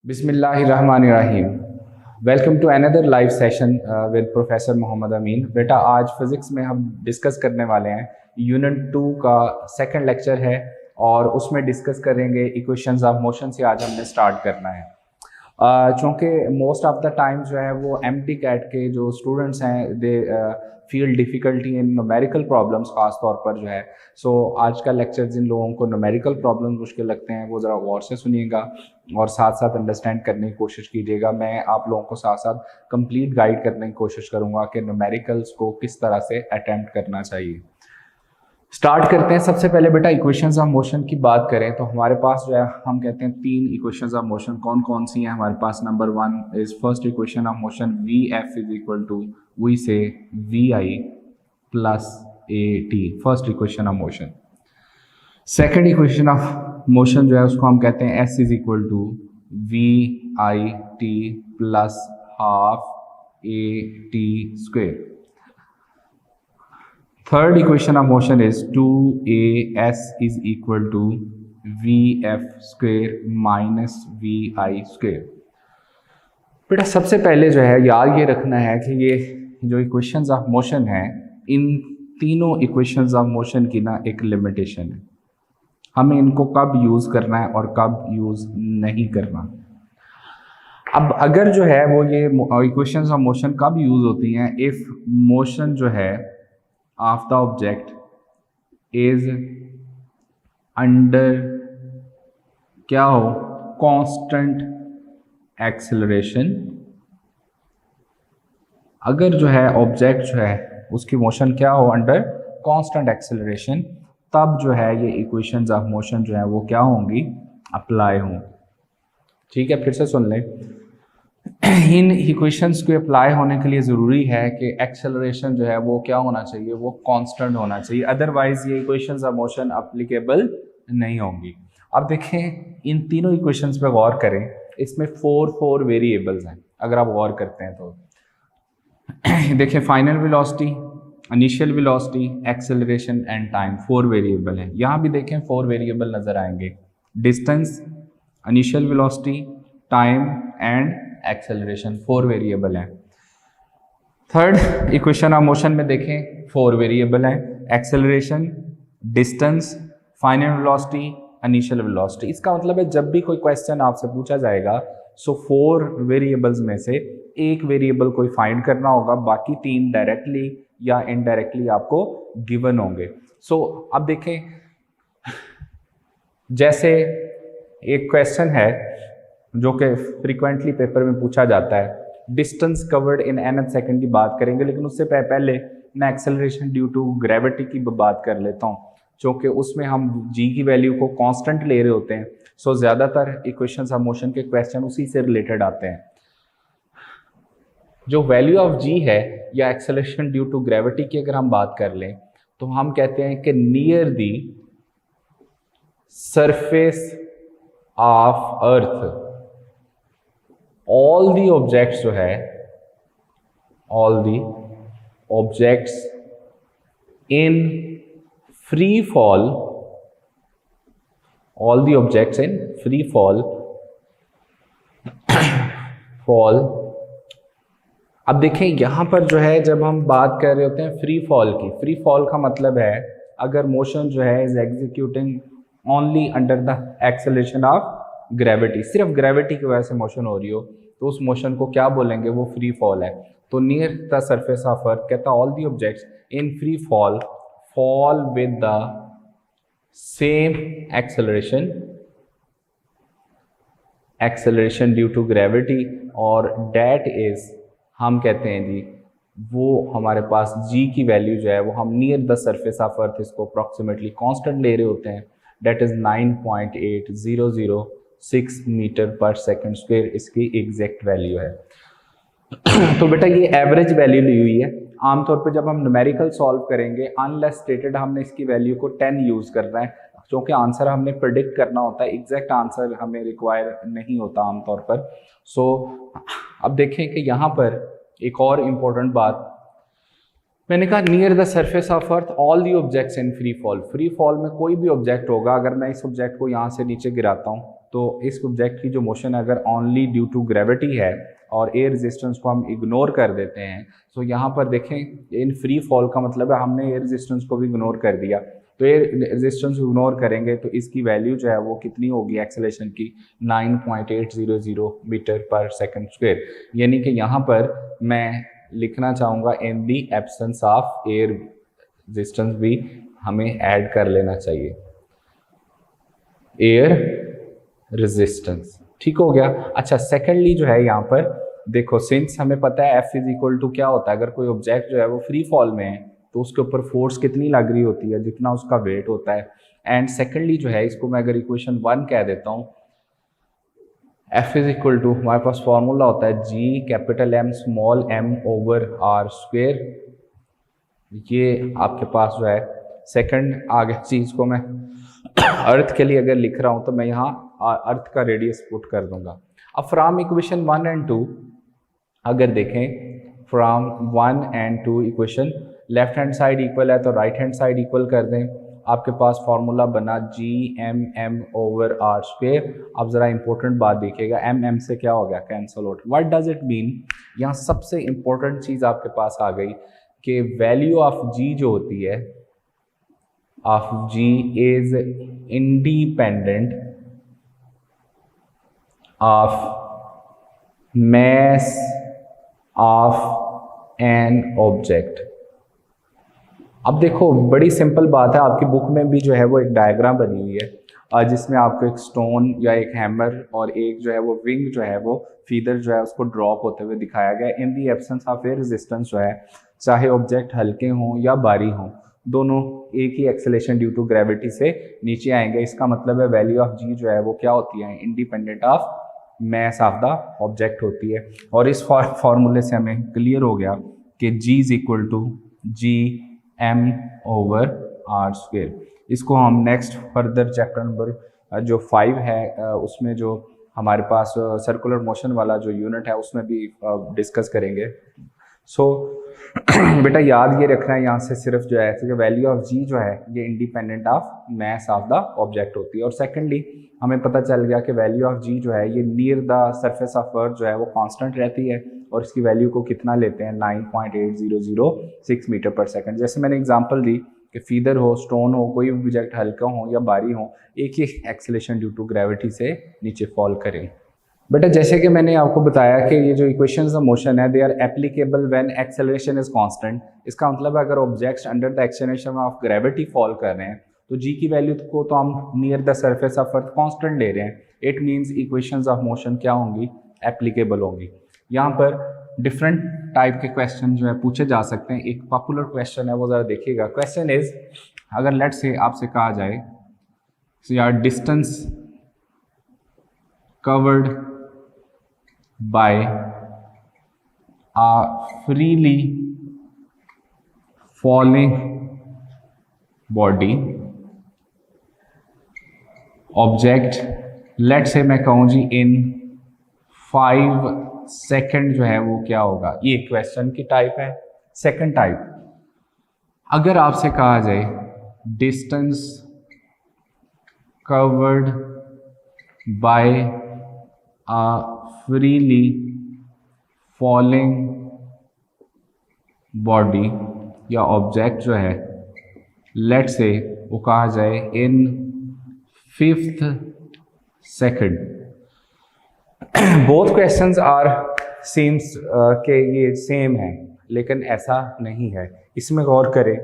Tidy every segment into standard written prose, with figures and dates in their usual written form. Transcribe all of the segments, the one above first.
बिस्मिल्लाहिर्रहमानिर्रहीम। Welcome to another live session with professor Mohammad Amin. बेटा आज फिज़िक्स में हम डिस्कस करने वाले हैं यूनिट 2 का सेकंड लेक्चर है और उसमें डिस्कस करेंगे इक्वेशंस ऑफ मोशन से आज हमने स्टार्ट करना है। चूँकि मोस्ट ऑफ द टाइम जो है वो एमटी कैट के जो स्टूडेंट्स हैं they feel difficulty in numerical problems ख़ास तौर पर जो है। सो आज का लेक्चर जिन लोगों को न्यूमेरिकल प्रॉब्लम्स मुश्किल लगते हैं वो ज़रा गौर से सुनिएगा और साथ साथ अंडरस्टैंड करने की कोशिश कीजिएगा। मैं आप लोगों को साथ साथ कंप्लीट गाइड करने की कोशिश करूँगा कि न्यूमेरिकल्स को किस तरह से अटैम्प्ट करना चाहिए। स्टार्ट करते हैं। सबसे पहले बेटा इक्वेशंस ऑफ मोशन की बात करें तो हमारे पास जो है हम कहते हैं 3 इक्वेशंस ऑफ मोशन कौन कौन सी हैं हमारे पास। Number 1 is first equation of motion v f is equal to v से v i plus a t, first equation of motion. Second equation of motion जो है उसको हम कहते हैं s is equal to v i t plus half a t square. Third equation of motion is 2as is equal to vf square minus vi square। बेटा सबसे पहले जो है याद ये रखना है कि ये जो इक्वेशंस ऑफ मोशन है इन तीनों इक्वेशंस ऑफ मोशन की ना एक लिमिटेशन है। हमें इनको कब यूज़ करना है और कब यूज़ नहीं करना। अब अगर जो है वो ये इक्वेशंस ऑफ मोशन कब यूज़ होती हैं, इफ़ मोशन जो है of the object is under क्या हो constant acceleration। अगर जो है ऑब्जेक्ट जो है उसकी मोशन क्या हो अंडर कांस्टेंट एक्सेलरेशन, तब जो है ये इक्वेशंस ऑफ मोशन जो है वो क्या होंगी, अप्लाई हों। ठीक है, फिर से सुन लें। इन इक्वेशंस को अप्लाई होने के लिए ज़रूरी है कि एक्सेलरेशन जो है वो क्या होना चाहिए, वो कांस्टेंट होना चाहिए, अदरवाइज ये इक्वेशंस ऑफ मोशन अप्लीकेबल नहीं होंगी। अब देखें इन तीनों इक्वेशंस पे गौर करें, इसमें 4 वेरिएबल्स हैं। अगर आप गौर करते हैं तो देखें final velocity, initial velocity, acceleration and time, 4 variable हैं। यहाँ भी देखें 4 वेरिएबल नज़र आएंगे, distance, initial velocity, time and acceleration, 4 variable हैं। थर्ड इक्वेशन ऑफ मोशन में देखें 4 वेरिएबल हैं, acceleration, distance, final velocity, initial velocity. इसका मतलब है जब भी कोई क्वेश्चन आपसे पूछा जाएगा सो 4 वेरिएबल्स में से एक वेरिएबल कोई फाइंड करना होगा, बाकी 3 डायरेक्टली या इनडायरेक्टली आपको गिवन होंगे। सो अब देखें जैसे एक क्वेश्चन है जो कि फ्रीक्वेंटली पेपर में पूछा जाता है, distance covered in nth second की बात करेंगे, लेकिन उससे पहले मैं एक्सेलरेशन ड्यू टू ग्रेविटी की बात कर लेता हूँ, क्योंकि उसमें हम g की वैल्यू को कांस्टेंट ले रहे होते हैं। सो ज़्यादातर इक्वेशंस ऑफ मोशन के क्वेश्चन उसी से रिलेटेड आते हैं। जो वैल्यू ऑफ g है या एक्सेलरेशन ड्यू टू ग्रेविटी की अगर हम बात कर लें तो हम कहते हैं कि near the surface of earth all the objects जो है, all the objects in free fall, all the objects in free fall fall. अब देखें यहाँ पर जो है जब हम बात कर रहे होते हैं फ्री फॉल की, फ्री फॉल का मतलब है अगर मोशन जो है is executing only under the acceleration of gravity, सिर्फ ग्रेविटी की वजह से मोशन हो रही हो तो उस मोशन को क्या बोलेंगे, वो फ्री फॉल है। तो near the surface of earth कहता है all the objects in free fall fall with the same acceleration, acceleration due to gravity, और डेट इज हम कहते हैं जी वो हमारे पास g की वैल्यू जो है वो हम नियर द सरफेस ऑफ अर्थ इसको अप्रॉक्सीमेटली कांस्टेंट ले रहे होते हैं, date is 9.8006 metre per second square इसकी एग्जैक्ट वैल्यू है। तो बेटा ये एवरेज वैल्यू ली हुई है। आमतौर पे जब हम न्यूमेरिकल सॉल्व करेंगे अनलेस स्टेटेड हमने इसकी वैल्यू को 10 यूज़ करना है, क्योंकि आंसर हमने प्रिडिक्ट करना होता है, एग्जैक्ट आंसर हमें रिक्वायर नहीं होता आमतौर पर। सो अब देखें कि यहाँ पर एक और इम्पोर्टेंट बात मैंने कहा, near the surface of earth all the objects in free fall. Free fall में कोई भी ऑब्जेक्ट होगा, अगर मैं इस ऑब्जेक्ट को यहाँ से नीचे गिराता हूँ तो इस ऑब्जेक्ट की जो मोशन अगर ओनली ड्यू टू ग्रेविटी है और एयर रेजिस्टेंस को हम इग्नोर कर देते हैं, तो यहाँ पर देखें इन फ्री फॉल का मतलब है हमने एयर रेजिस्टेंस को भी इग्नोर कर दिया। तो एयर रेजिस्टेंस इग्नोर करेंगे तो इसकी वैल्यू जो है वो कितनी होगी एक्सेलरेशन की, 9.800 मीटर पर सेकंड स्क्वायर। यानी कि यहाँ पर मैं लिखना चाहूँगा in the absence of air resistance भी हमें ऐड कर लेना चाहिए, एयर रेजिस्टेंस। ठीक हो गया। अच्छा, सेकेंडली जो है यहाँ पर देखो, सिंस हमें पता है F इज इक्वल टू क्या होता है, अगर कोई ऑब्जेक्ट जो है वो फ्री फॉल में है तो उसके ऊपर फोर्स कितनी लग रही होती है, जितना उसका वेट होता है। एंड सेकेंडली जो है इसको मैं अगर इक्वेशन 1 कह देता हूँ, F इज इक्वल टू हमारे पास फॉर्मूला होता है G capital M small m over r square. ये आपके पास जो है सेकंड आगे चीज को मैं अर्थ के लिए अगर लिख रहा हूं तो मैं यहाँ अर्थ का रेडियस पुट कर दूंगा। अब फ्रॉम इक्वेशन 1 एंड 2 अगर देखें, from 1 and 2 equation left hand side equal है तो राइट हैंड साइड इक्वल कर दें। आपके पास फॉर्मूला बना G M M over R square. अब जरा इंपॉर्टेंट बात देखिएगा, एम एम से क्या हो गया, cancel out. What does it mean, यहाँ सबसे इंपॉर्टेंट चीज आपके पास आ गई कि वैल्यू ऑफ जी जो होती है of g is independent of mass of an object. अब देखो बड़ी सिंपल बात है, आपकी बुक में भी जो है वो एक डायग्राम बनी हुई है जिसमें आपको एक स्टोन या एक हैमर और एक जो है वो विंग जो है वो फीदर जो है उसको ड्रॉप होते हुए दिखाया गया। In the absence of air resistance जो है, चाहे ऑब्जेक्ट हल्के हों या भारी हों, दोनों एक ही एक्सेलेरेशन ड्यू टू ग्रेविटी से नीचे आएंगे। इसका मतलब है वैल्यू ऑफ जी जो है वो क्या होती है, independent of mass of the object होती है। और इस फॉर्मूले से हमें क्लियर हो गया कि g is equal to G M over R square. इसको हम नेक्स्ट फर्दर चैप्टर नंबर जो 5 है उसमें जो हमारे पास सर्कुलर मोशन वाला जो यूनिट है उसमें भी डिस्कस करेंगे। सो बेटा याद ये रखना है यहाँ से सिर्फ जो है कि वैल्यू ऑफ जी जो है ये independent of mass of the object होती है। और सेकेंडली हमें पता चल गया कि वैल्यू ऑफ जी जो है ये नियर द सरफेस ऑफ अर्थ जो है वो कांस्टेंट रहती है और इसकी वैल्यू को कितना लेते हैं, 9.8006 मीटर पर सेकंड। जैसे मैंने एग्जांपल दी कि फीदर हो, स्टोन हो, कोई भी ऑब्जेक्ट हल्का हो या भारी हो, एक ही एक्सेलेरेशन ड्यू टू ग्रेविटी से नीचे फॉल करें। बेटा जैसे कि मैंने आपको बताया कि ये जो इक्वेशंस ऑफ मोशन है they are applicable when acceleration is constant. इसका मतलब है अगर objects under the acceleration of gravity fall कर रहे हैं तो जी की वैल्यू को तो हम near the surface of earth constant ले रहे हैं। It means equations of motion क्या होंगी, एप्लीकेबल होंगी। यहाँ पर डिफरेंट टाइप के क्वेश्चन जो है पूछे जा सकते हैं। एक पॉपुलर क्वेश्चन है वो ज़रा देखिएगा। क्वेश्चन इज, अगर लेट से आपसे कहा जाए यार distance covered by a freely falling body object, let say मैं कहूँ जी इन 5 सेकेंड जो है वो क्या होगा। ये क्वेश्चन की टाइप है। सेकंड टाइप, अगर आपसे कहा जाए distance covered by a freely falling body या ऑब्जेक्ट जो है लेट से वो कहा जाए in 5th second. Both questions are सेम्स के ये सेम है, लेकिन ऐसा नहीं है। इसमें गौर करें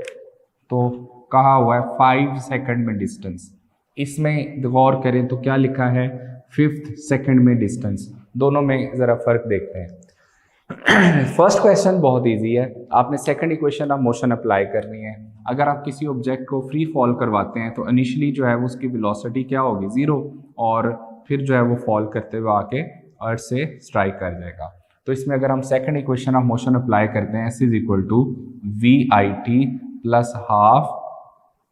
तो कहा हुआ है 5 सेकंड में डिस्टेंस, इसमें गौर करें तो क्या लिखा है 5th सेकंड में डिस्टेंस। दोनों में ज़रा फर्क देखते हैं। फर्स्ट क्वेश्चन बहुत इजी है, आपने second equation of motion apply करनी है। अगर आप किसी ऑब्जेक्ट को फ्री फॉल करवाते हैं तो इनिशियली जो है वो उसकी वेलोसिटी क्या होगी, 0, और फिर जो है वो फॉल करते हुए आके अर्थ से स्ट्राइक कर जाएगा। तो इसमें अगर हम second equation of motion apply करते हैं, s is equal to VIT plus half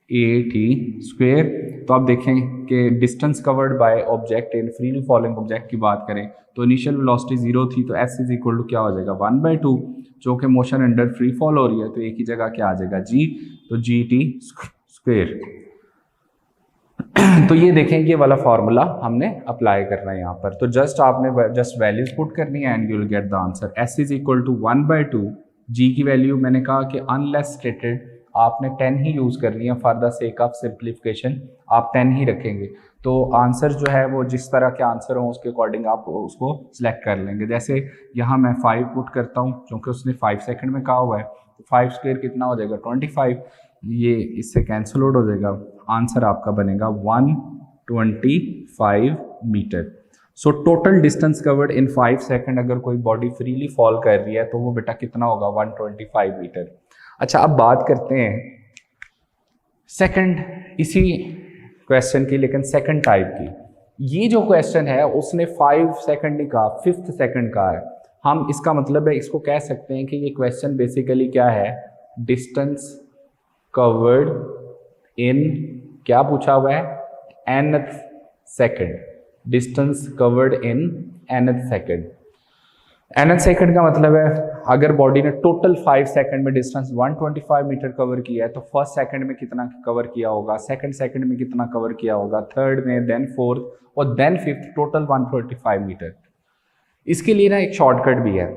AT square, तो आप देखें कि distance covered by object in freely falling object की बात करें तो इनिशियल वेलोसिटी 0 थी, तो s इज इक्वल टू क्या हो जाएगा 1/2, जो कि मोशन अंडर फ्री फॉल हो रही है तो एक ही जगह क्या आ जाएगा g, तो GT स्क्वेयर। तो ये देखें ये वाला फार्मूला हमने अप्लाई करना है यहाँ पर। तो जस्ट आपने जस्ट वैल्यूज पुट करनी है and you will get the answer. S is equal to 1/2। जी की वैल्यू मैंने कहा कि अनलेस स्टेटेड आपने 10 ही यूज़ करनी है, for the sake of simplification आप 10 ही रखेंगे। तो आंसर जो है वो जिस तरह के आंसर हो उसके अकॉर्डिंग आप उसको सिलेक्ट कर लेंगे। जैसे यहाँ मैं 5 पुट करता हूँ क्योंकि उसने 5 सेकंड में कहा हुआ है, तो 5 स्क्वायर कितना हो जाएगा 25, ये इससे कैंसिल आउट हो जाएगा। आंसर आपका बनेगा 125 metre. So total distance covered in 5 second अगर कोई बॉडी फ्रीली फॉल कर रही है तो वो बेटा कितना होगा 125 मीटर। अच्छा अब बात करते हैं सेकंड इसी क्वेश्चन की, लेकिन सेकंड टाइप की। ये जो क्वेश्चन है उसने 5 सेकंड नहीं कहा, 5th सेकंड कहा है। हम इसका मतलब है इसको कह सकते हैं कि ये क्वेश्चन बेसिकली क्या है, डिस्टेंस कवर्ड इन क्या पूछा हुआ है nth second, distance covered in nth second. nth second का मतलब है अगर बॉडी ने टोटल 5 सेकंड में डिस्टेंस 125 मीटर कवर किया है तो फर्स्ट सेकंड में कितना कवर किया होगा, सेकंड सेकंड में कितना कवर किया होगा, थर्ड में, देन फोर्थ और देन फिफ्थ, टोटल 125 मीटर। इसके लिए ना एक शॉर्टकट भी है।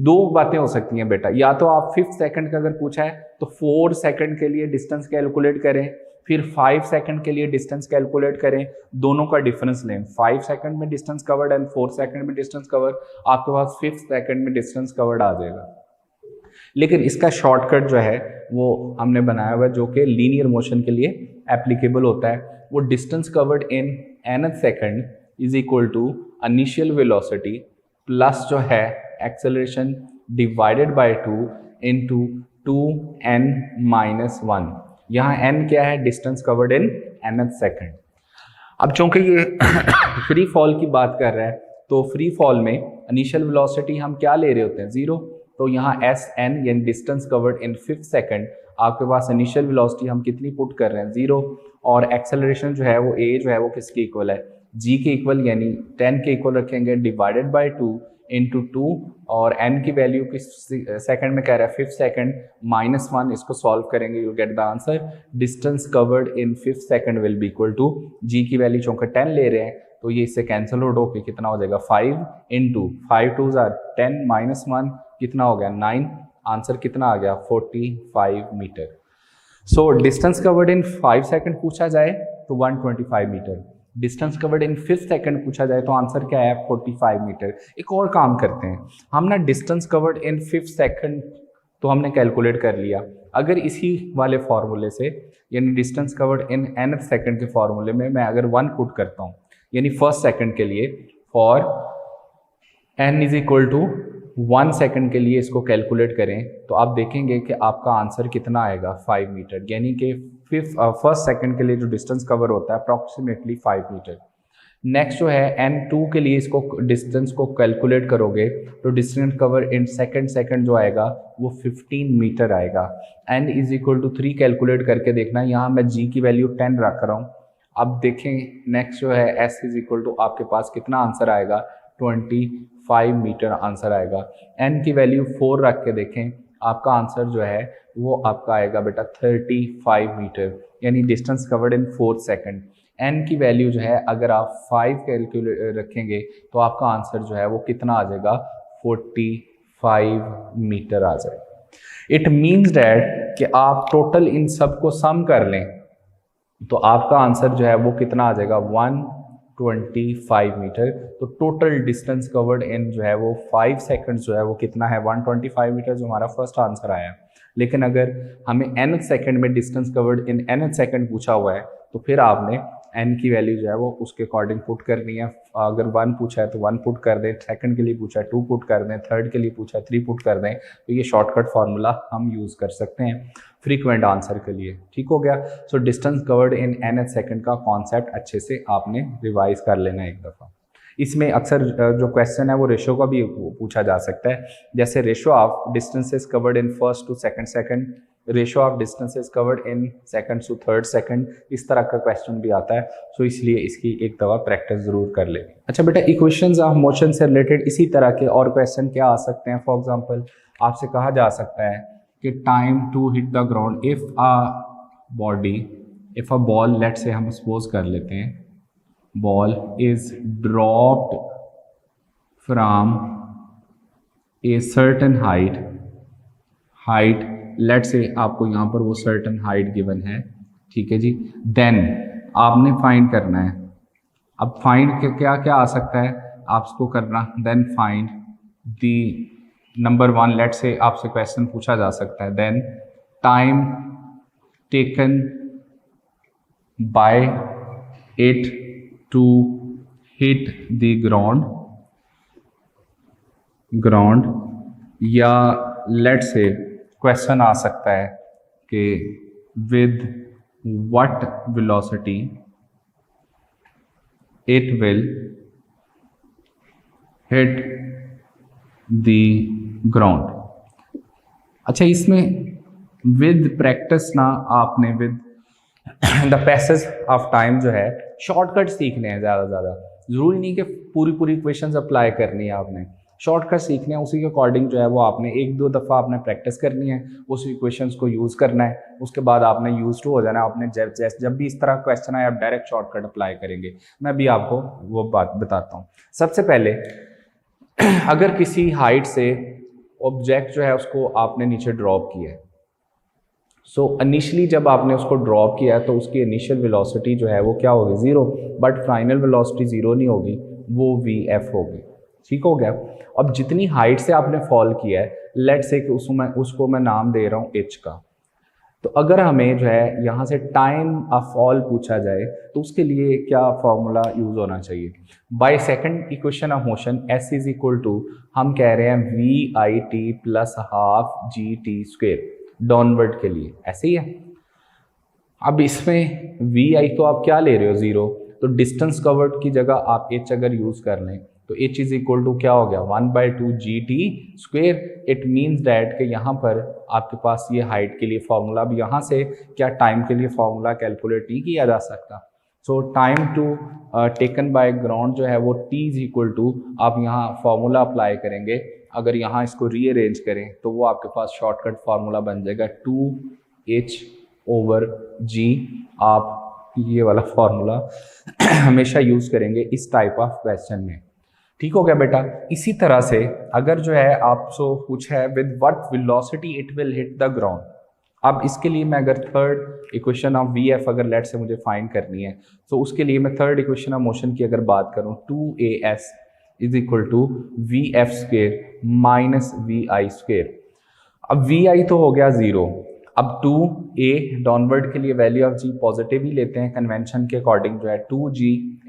दो बातें हो सकती हैं बेटा, या तो आप 5th सेकंड का अगर पूछा है तो 4 सेकंड के लिए डिस्टेंस कैलकुलेट करें, फिर 5 सेकंड के लिए डिस्टेंस कैलकुलेट करें, दोनों का डिफरेंस लें। 5 सेकंड में डिस्टेंस कवर्ड एंड 4 सेकंड में डिस्टेंस कवर्ड, आपके पास 5th सेकंड में डिस्टेंस कवर्ड आ जाएगा। लेकिन इसका शॉर्टकट जो है वो हमने बनाया हुआ है जो कि लीनियर मोशन के लिए एप्लीकेबल होता है। वो distance covered in nth second is equal to initial velocity plus जो है acceleration divided by 2 into 2n-1। यहाँ n क्या है, distance covered in nth second. अब चूंकि ये फ्री फॉल की बात कर रहा है तो फ्री फॉल में इनिशियल वेलोसिटी हम क्या ले रहे होते हैं 0, तो यहाँ Sn यानी distance covered in 5th second, आपके पास इनिशियल वेलोसिटी हम कितनी पुट कर रहे हैं 0, और एक्सेलरेशन जो है वो a जो है वो किसके इक्वल है, g के इक्वल, यानी 10 के इक्वल रखेंगे डिवाइडेड बाय 2 इंटू 2, और n की वैल्यू किस सेकंड में कह रहा है 5th सेकंड -1, इसको सॉल्व करेंगे you get the answer. Distance covered in 5th second will be equal to g की वैल्यू चूंकि 10 ले रहे हैं तो ये इससे कैंसिल आउट होकर कितना हो जाएगा 5 इंटू 5 2 10 -1 कितना हो गया 9, आंसर कितना आ गया 45 metre. So distance covered in 5 second पूछा जाए तो 125 metre, distance covered in 5th second पूछा जाए तो आंसर क्या है 45 मीटर। एक और काम करते हैं हम ना, distance covered in 5th second तो हमने कैलकुलेट कर लिया, अगर इसी वाले फार्मूले से यानी distance covered in nth second के फार्मूले में मैं अगर 1 पुट करता हूँ, यानी फर्स्ट सेकंड के लिए for n is equal to 1 second के लिए इसको कैलकुलेट करें तो आप देखेंगे कि आपका आंसर कितना आएगा 5 मीटर, यानी कि फर्स्ट सेकंड के लिए जो डिस्टेंस कवर होता है अप्रॉक्सीमेटली 5 मीटर। नेक्स्ट जो है n2 के लिए इसको डिस्टेंस को कैलकुलेट करोगे तो डिस्टेंस कवर इन सेकंड जो आएगा वो 15 मीटर आएगा। n is equal to 3 calculate करके देखना, यहाँ मैं g की वैल्यू 10 रख रहा हूँ। अब देखें नेक्स्ट जो है s इज इक्वल टू आपके पास कितना आंसर आएगा 25 मीटर आंसर आएगा। n की वैल्यू 4 रख के देखें, आपका आंसर जो है वो आपका आएगा बेटा 35 मीटर, यानी डिस्टेंस कवर्ड इन 4 सेकंड। n की वैल्यू जो है अगर आप 5 कैलकुलेट रखेंगे तो आपका आंसर जो है वो कितना आ जाएगा 45 मीटर आ जाएगा। इट मीन्स डैट कि आप टोटल इन सब को सम कर लें तो आपका आंसर जो है वो कितना आ जाएगा 125 मीटर। तो टोटल डिस्टेंस कवर्ड इन जो है वो 5 सेकंड जो है वो कितना है 125 मीटर, जो हमारा फर्स्ट आंसर आया। लेकिन अगर हमें nth सेकंड में distance covered in nth second पूछा हुआ है तो फिर आपने n की वैल्यू जो है वो उसके अकॉर्डिंग पुट करनी है। अगर 1 पूछा है तो 1 पुट कर दें, सेकंड के लिए पूछा है 2 पुट कर दें, थर्ड के लिए पूछा है 3 पुट कर दें। तो ये शॉर्टकट फार्मूला हम यूज़ कर सकते हैं फ्रीक्वेंट आंसर के लिए। ठीक हो गया। सो distance covered in nth second का कॉन्सेप्ट अच्छे से आपने रिवाइज कर लेना एक दफ़ा। इसमें अक्सर जो क्वेश्चन है वो रेशो का भी पूछा जा सकता है, जैसे ratio of distances covered in first two second, ratio of distances covered in second to third second, इस तरह का क्वेश्चन भी आता है। सो इसलिए इसकी एक दफ़ा प्रैक्टिस ज़रूर कर लें। अच्छा बेटा, इक्वेशंस ऑफ मोशन से रिलेटेड इसी तरह के और क्वेश्चन क्या आ सकते हैं। फॉर एग्जांपल आपसे कहा जा सकता है कि time to hit the ground if a body if a ball, let say हम सपोज कर लेते हैं, ball is dropped from a certain height let say आपको यहाँ पर वो सर्टेन हाइट गिवन है, ठीक है जी। देन आपने फाइंड करना है, अब फाइंड के क्या क्या आ सकता है आपको करना, then find the number 1, let say आपसे क्वेश्चन पूछा जा सकता है, then time taken by it to hit the ground, या लेट से क्वेश्चन आ सकता है कि with what velocity it will hit the ground. अच्छा, इसमें विद प्रैक्टिस ना आपने with the passage of time जो है शॉर्टकट सीखने हैं ज़्यादा से ज़्यादा, ज़रूरी नहीं कि पूरी इक्वेशंस अप्लाई करनी है, आपने शॉर्टकट सीखने हैं, उसी के अकॉर्डिंग जो है वो आपने 1-2 दफ़ा आपने प्रैक्टिस करनी है, उस इक्वेशंस को यूज़ करना है, उसके बाद आपने यूज टू हो जाना है। आपने जब भी इस तरह क्वेश्चन आए आप डायरेक्ट शॉर्टकट अप्लाई करेंगे। मैं भी आपको वो बात बताता हूँ। सबसे पहले अगर किसी हाइट से ऑब्जेक्ट जो है उसको आपने नीचे ड्रॉप किया है, सो इनिशियली जब आपने उसको ड्रॉप किया है तो उसकी इनिशियल वेलोसिटी जो है वो क्या होगी, 0, बट फाइनल वेलोसिटी 0 नहीं होगी, वो VF होगी। ठीक हो गया। अब जितनी हाइट से आपने फॉल किया है, लेट से कि उसको मैं नाम दे रहा हूँ H का, तो अगर हमें जो है यहाँ से टाइम ऑफ फॉल पूछा जाए तो उसके लिए क्या फॉर्मूला यूज होना चाहिए, by second equation of motion S is equal to, हम कह रहे हैं VIT plus half GT² downward के लिए, ऐसे ही है। अब इसमें VI तो आप क्या ले रहे हो, 0, तो डिस्टेंस कवर्ड की जगह आप H अगर यूज कर लें तो H इज इक्वल टू क्या हो गया, 1/2 GT²। इट मीन्स डैट कि यहाँ पर आपके पास ये हाइट के लिए फॉर्मूला, अब यहाँ से क्या टाइम के लिए फॉर्मूला कैलकुलेट नहीं किया जा सकता। So time to taken by ground जो है वो T इज इक्वल टू, आप यहाँ फॉर्मूला अप्लाई करेंगे, अगर यहाँ इसको रीअरेंज करें तो वो आपके पास शॉर्टकट फार्मूला बन जाएगा 2H/G। आप ये वाला फार्मूला हमेशा यूज़ करेंगे इस टाइप ऑफ क्वेश्चन में। ठीक हो गया बेटा। इसी तरह से अगर जो है आपसे पूछा है with what velocity it will hit the ground, अब इसके लिए मैं अगर थर्ड इक्वेशन ऑफ VF अगर लेट से मुझे फाइंड करनी है, तो उसके लिए मैं थर्ड इक्वेशन ऑफ मोशन की अगर बात करूं, 2AS is equal to VF² minus VI²। अब VI तो हो गया 0, अब 2A डाउनवर्ड के लिए वैल्यू ऑफ G पॉजिटिव ही लेते हैं कन्वेंशन के अकॉर्डिंग, जो है 2G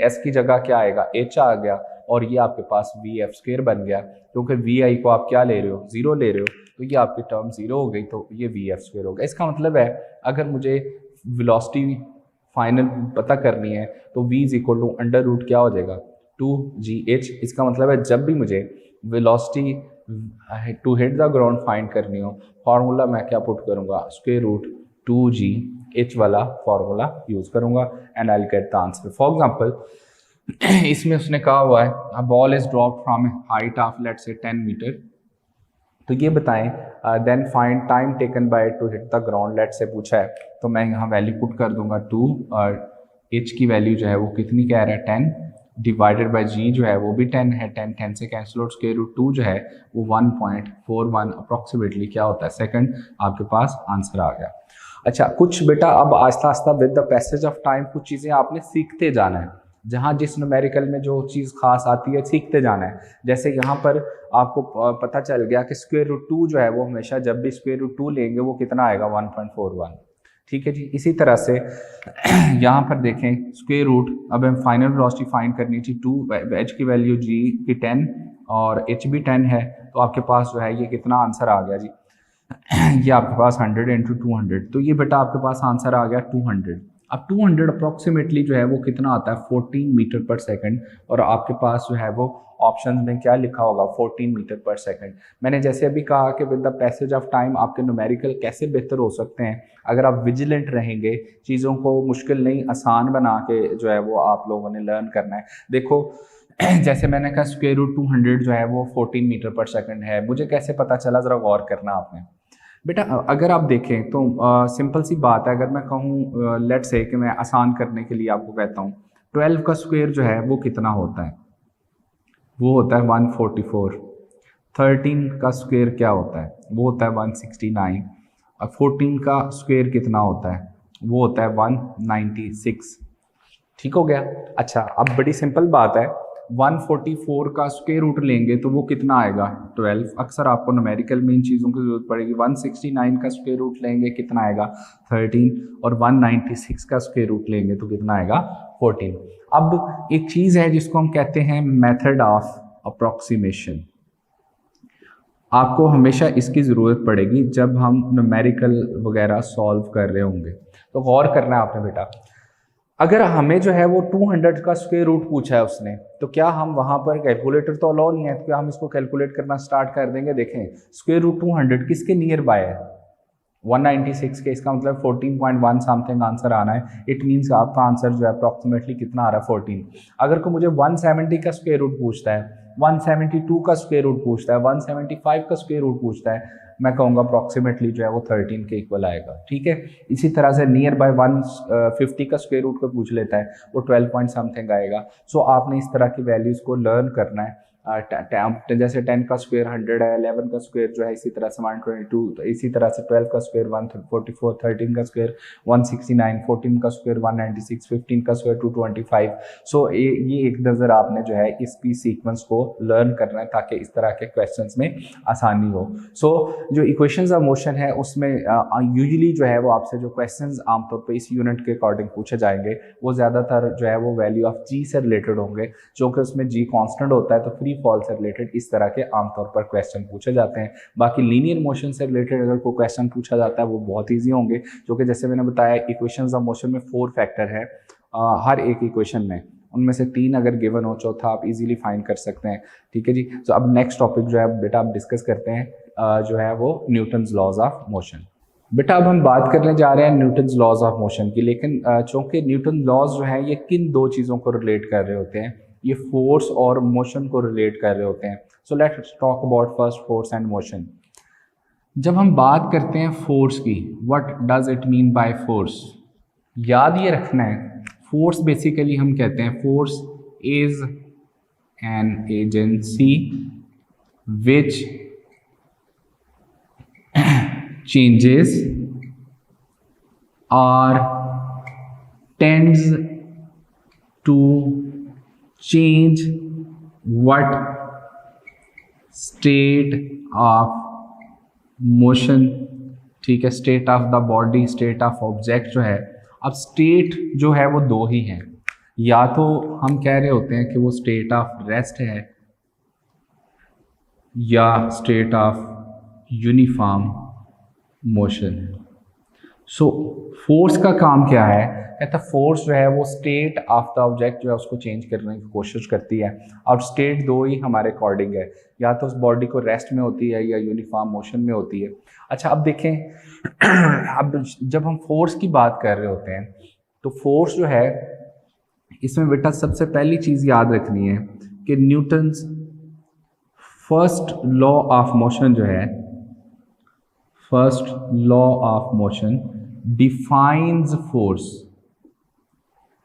S की जगह क्या आएगा, H आ गया, और ये आपके पास VF² बन गया, क्योंकि VI को आप क्या ले रहे हो, 0 ले रहे हो, तो ये आपकी टर्म 0 हो गई, तो ये VF² हो गया। इसका मतलब है अगर मुझे वेलोसिटी फाइनल पता करनी है तो V is equal to under root क्या हो जाएगा, 2GH। इसका मतलब है जब भी मुझे velocity to hit the ground find करनी हो, फार्मूला मैं क्या पुट करूंगा, √2GH वाला फार्मूला यूज करूंगा, and I will get the answer. For example इसमें उसने कहा हुआ है a ball is dropped from height of let say 10 metre, तो ये बताएं then find time taken by to hit the ground, let say पूछा है, तो मैं यहाँ वैल्यू पुट कर दूंगा 2, और H की वैल्यू जो है वो कितनी कह रहा है, 10, डिवाइडेड बाय G जो है वो भी 10 है, 10 से कैंसिल आउट, √2 जो है वो 1.41 अप्रॉक्सीमेटली क्या होता है सेकंड, आपके पास आंसर आ गया। अच्छा, कुछ बेटा अब आस्ता आस्ता with the passage of time कुछ चीज़ें आपने सीखते जाना है, जहाँ जिस न्यूमेरिकल में जो चीज़ खास आती है सीखते जाना है। जैसे यहाँ पर आपको पता चल गया कि √2 जो है वो हमेशा जब भी √2 लेंगे वो कितना आएगा, 1.41। ठीक है जी। इसी तरह से यहाँ पर देखें स्क्वायर रूट, अब हम फाइनल वेलोसिटी फाइंड करनी थी, 2H की वैल्यू G की 10 और H भी 10 है, तो आपके पास जो है ये कितना आंसर आ गया जी ये आपके पास 100 × 200, तो ये बेटा आपके पास आंसर आ गया 200। अब 200 अप्रॉक्सीमेटली जो है वो कितना आता है, 14 मीटर पर सेकंड, और आपके पास जो है वो ऑप्शन में क्या लिखा होगा, 14 मीटर पर सेकंड। मैंने जैसे अभी कहा कि with the passage of time आपके न्यूमेरिकल कैसे बेहतर हो सकते हैं, अगर आप विजिलेंट रहेंगे, चीज़ों को मुश्किल नहीं आसान बना के जो है वो आप लोगों ने लर्न करना है। देखो जैसे मैंने कहा √200 जो है वो 14 मीटर पर सेकंड है, मुझे कैसे पता चला, ज़रा गौर करना आपने। बेटा अगर आप देखें तो सिंपल सी बात है, अगर मैं कहूँ लेट से कि मैं आसान करने के लिए आपको कहता हूँ 12 का स्क्वायर जो है वो कितना होता है, वो होता है 144। 13 का स्क्वायर क्या होता है, वो होता है 169। और 14 का स्क्वायर कितना होता है, वो होता है 196। ठीक हो गया। अच्छा अब बड़ी सिंपल बात है, 144 का स्क्वायर रूट लेंगे तो वो कितना आएगा 12। अक्सर आपको न्यूमेरिकल में इन चीज़ों की जरूरत पड़ेगी। 169 का स्क्वायर रूट लेंगे कितना आएगा 13, और 196 का स्क्वायर रूट लेंगे तो कितना आएगा 14। अब एक चीज़ है जिसको हम कहते हैं मेथड ऑफ अप्रोक्सीमेशन। आपको हमेशा इसकी ज़रूरत पड़ेगी जब हम न्यूमेरिकल वगैरह सॉल्व कर रहे होंगे। तो गौर करना है आपने बेटा, अगर हमें जो है वो 200 का स्क्वायर रूट पूछा है उसने, तो क्या हम वहाँ पर कैलकुलेटर तो अलाउ नहीं है, तो क्या हम इसको कैलकुलेट करना स्टार्ट कर देंगे। देखें स्क्वायर रूट 200 किसके नियर बाय है 196 के, इसका मतलब 14.1 समथिंग आंसर आना है। इट मीन्स आपका आंसर जो है अप्रॉक्सीमेटली कितना आ रहा है 14। अगर कोई मुझे 170 का स्क्वायर रूट पूछता है, 172 का स्क्वायर रूट पूछता है, 175 का स्क्वायर रूट पूछता है, मैं कहूँगा अप्रॉक्सीमेटली जो है वो 13 के इक्वल आएगा। ठीक है, इसी तरह से नियर बाय 150 का स्क्वायर रूट को पूछ लेता है, वो 12 पॉइंट समथिंग आएगा। सो आपने इस तरह की वैल्यूज़ को लर्न करना है। जैसे 10 का स्क्वायर 100 है, 11 का स्क्वायर जो है इसी तरह से 122, तो इसी तरह से 12 का स्क्वायर 144, 13 का स्क्वायर 169, 14 का स्क्वायर 196, 15 का स्क्वायर 225। सो ये एक नज़र आपने जो है इसकी सीक्वेंस को लर्न करना है ताकि इस तरह के क्वेश्चंस में आसानी हो। सो जो इक्वेशंस ऑफ मोशन है उसमें यूजुअली जो है वो आपसे जो क्वेश्चंस आमतौर पर इस यूनिट के अकॉर्डिंग पूछे जाएंगे वो ज़्यादातर जो है वो वैल्यू ऑफ जी से रिलेटेड होंगे, जो कि उसमें जी कॉन्स्टेंट होता है, तो फ्री फॉल से रिलेटेड इस तरह के आमतौर पर क्वेश्चन पूछे जाते हैं। बाकी लीनियर मोशन से रिलेटेड अगर कोई क्वेश्चन पूछा जाता है वो बहुत ईजी होंगे, जो कि जैसे मैंने बताया इक्वेशंस ऑफ मोशन में 4 फैक्टर है हर एक इक्वेशन में, उनमें से 3 अगर गिवन हो, चौथा आप इजीली फाइंड कर सकते हैं। ठीक है जी। तो अब नेक्स्ट टॉपिक जो है बेटा आप डिस्कस करते हैं जो है वो न्यूटन्स लॉज ऑफ मोशन। बेटा अब हम बात करने जा रहे हैं न्यूटन्स लॉज ऑफ मोशन की, लेकिन चूंकि न्यूटन लॉज जो है ये किन 2 चीज़ों को रिलेट कर रहे होते हैं, ये फोर्स और मोशन को रिलेट कर रहे होते हैं। So let's talk about first force and motion. जब हम बात करते हैं फोर्स की, what does it mean by force, याद ये रखना है फोर्स बेसिकली हम कहते हैं force is an agency which changes or tends to change what state of motion। ठीक है, state of the body, state of object जो है। अब स्टेट जो है वो 2 ही हैं, या तो हम कह रहे होते हैं कि वो स्टेट ऑफ रेस्ट है या state of uniform motion. So force का काम क्या है, कहता फोर्स जो है वो स्टेट ऑफ द ऑब्जेक्ट जो है उसको चेंज करने की कोशिश करती है, और स्टेट 2 ही हमारे अकॉर्डिंग है, या तो उस बॉडी को रेस्ट में होती है या यूनिफॉर्म मोशन में होती है। अच्छा अब देखें अब जब हम फोर्स की बात कर रहे होते हैं तो फोर्स जो है इसमें बेटा सबसे पहली चीज़ याद रखनी है कि Newton's first law of motion जो है, first law of motion defines force,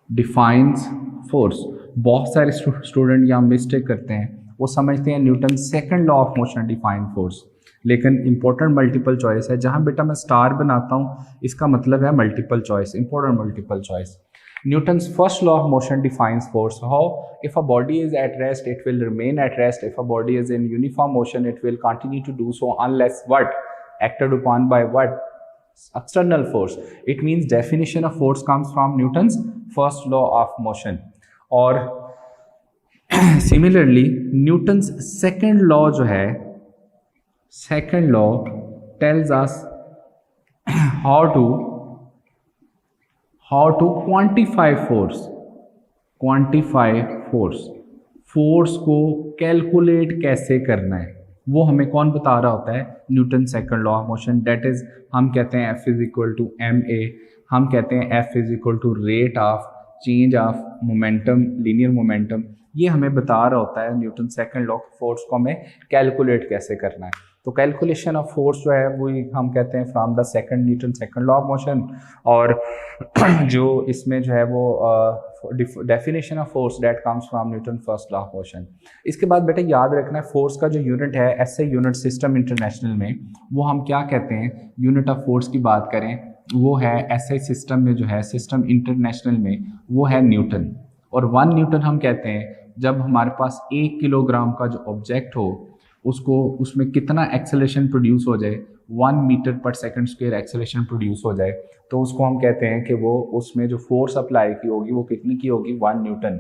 defines force. बहुत सारे स्टूडेंट यहाँ मिस्टेक करते हैं, वो समझते हैं Newton second law of motion define force, लेकिन इंपॉर्टेंट मल्टीपल चॉइस है। जहाँ बेटा मैं स्टार बनाता हूँ इसका मतलब है multiple choice, important multiple choice. Newton's first law of motion defines force. How? If a body is at rest, it will remain at rest. If a body is in uniform motion, it will continue to do so unless what? Acted upon by what? External force. It means definition of force comes from Newton's first law of motion. Or similarly, Newton's second law जो है, second law tells us how to quantify force, quantify force, force को calculate कैसे करना है वो हमें कौन बता रहा होता है, Newton second law of motion. That is हम कहते हैं F is equal to ma, हम कहते हैं F is equal to rate of change of momentum, linear momentum. ये हमें बता रहा होता है न्यूटन सेकंड लॉ फोर्स को हमें कैलकुलेट कैसे करना है। तो कैलकुलेशन ऑफ फोर्स जो है वो हम कहते हैं from the second Newton second law of motion, और जो इसमें जो है वो definition of force that comes from Newton first law of motion. इसके बाद बेटा याद रखना है फोर्स का जो यूनिट है ऐसे यूनिट सिस्टम इंटरनेशनल में वो हम क्या कहते हैं, यूनिट ऑफ फोर्स की बात करें वो है ऐसे सिस्टम में जो है सिस्टम इंटरनेशनल में वो है न्यूटन, और 1 न्यूटन हम कहते हैं जब हमारे पास 1 किलोग्राम का जो ऑब्जेक्ट हो उसको उसमें कितना एक्सेलरेशन प्रोड्यूस हो जाए, 1 metre per second square acceleration produce हो जाए, तो उसको हम कहते हैं कि वो उसमें जो फोर्स अप्लाई की होगी वो कितनी की होगी, 1 न्यूटन।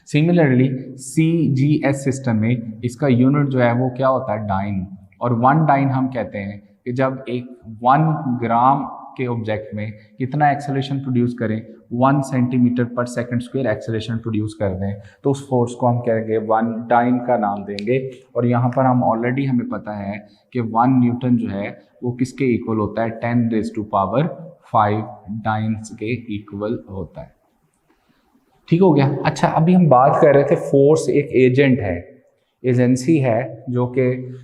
सिमिलरली CGS सिस्टम में इसका यूनिट जो है वो क्या होता है, डाइन, और 1 डाइन हम कहते हैं कि जब एक 1 ग्राम के ऑब्जेक्ट में कितना एक्सेलरेशन प्रोड्यूस करें, 1 सेंटीमीटर पर सेकंड स्क्वायर एक्सेलरेशन प्रोड्यूस कर दें, तो उस फोर्स को हम कहेंगे 1 डाइन का नाम देंगे। और यहाँ पर हम ऑलरेडी हमें पता है कि 1 न्यूटन जो है वो किसके इक्वल होता है, 10⁵ डाइन्स के इक्वल होता है। ठीक हो गया। अच्छा, अभी हम बात कर रहे थे फोर्स एक एजेंट है, एजेंसी है जो कि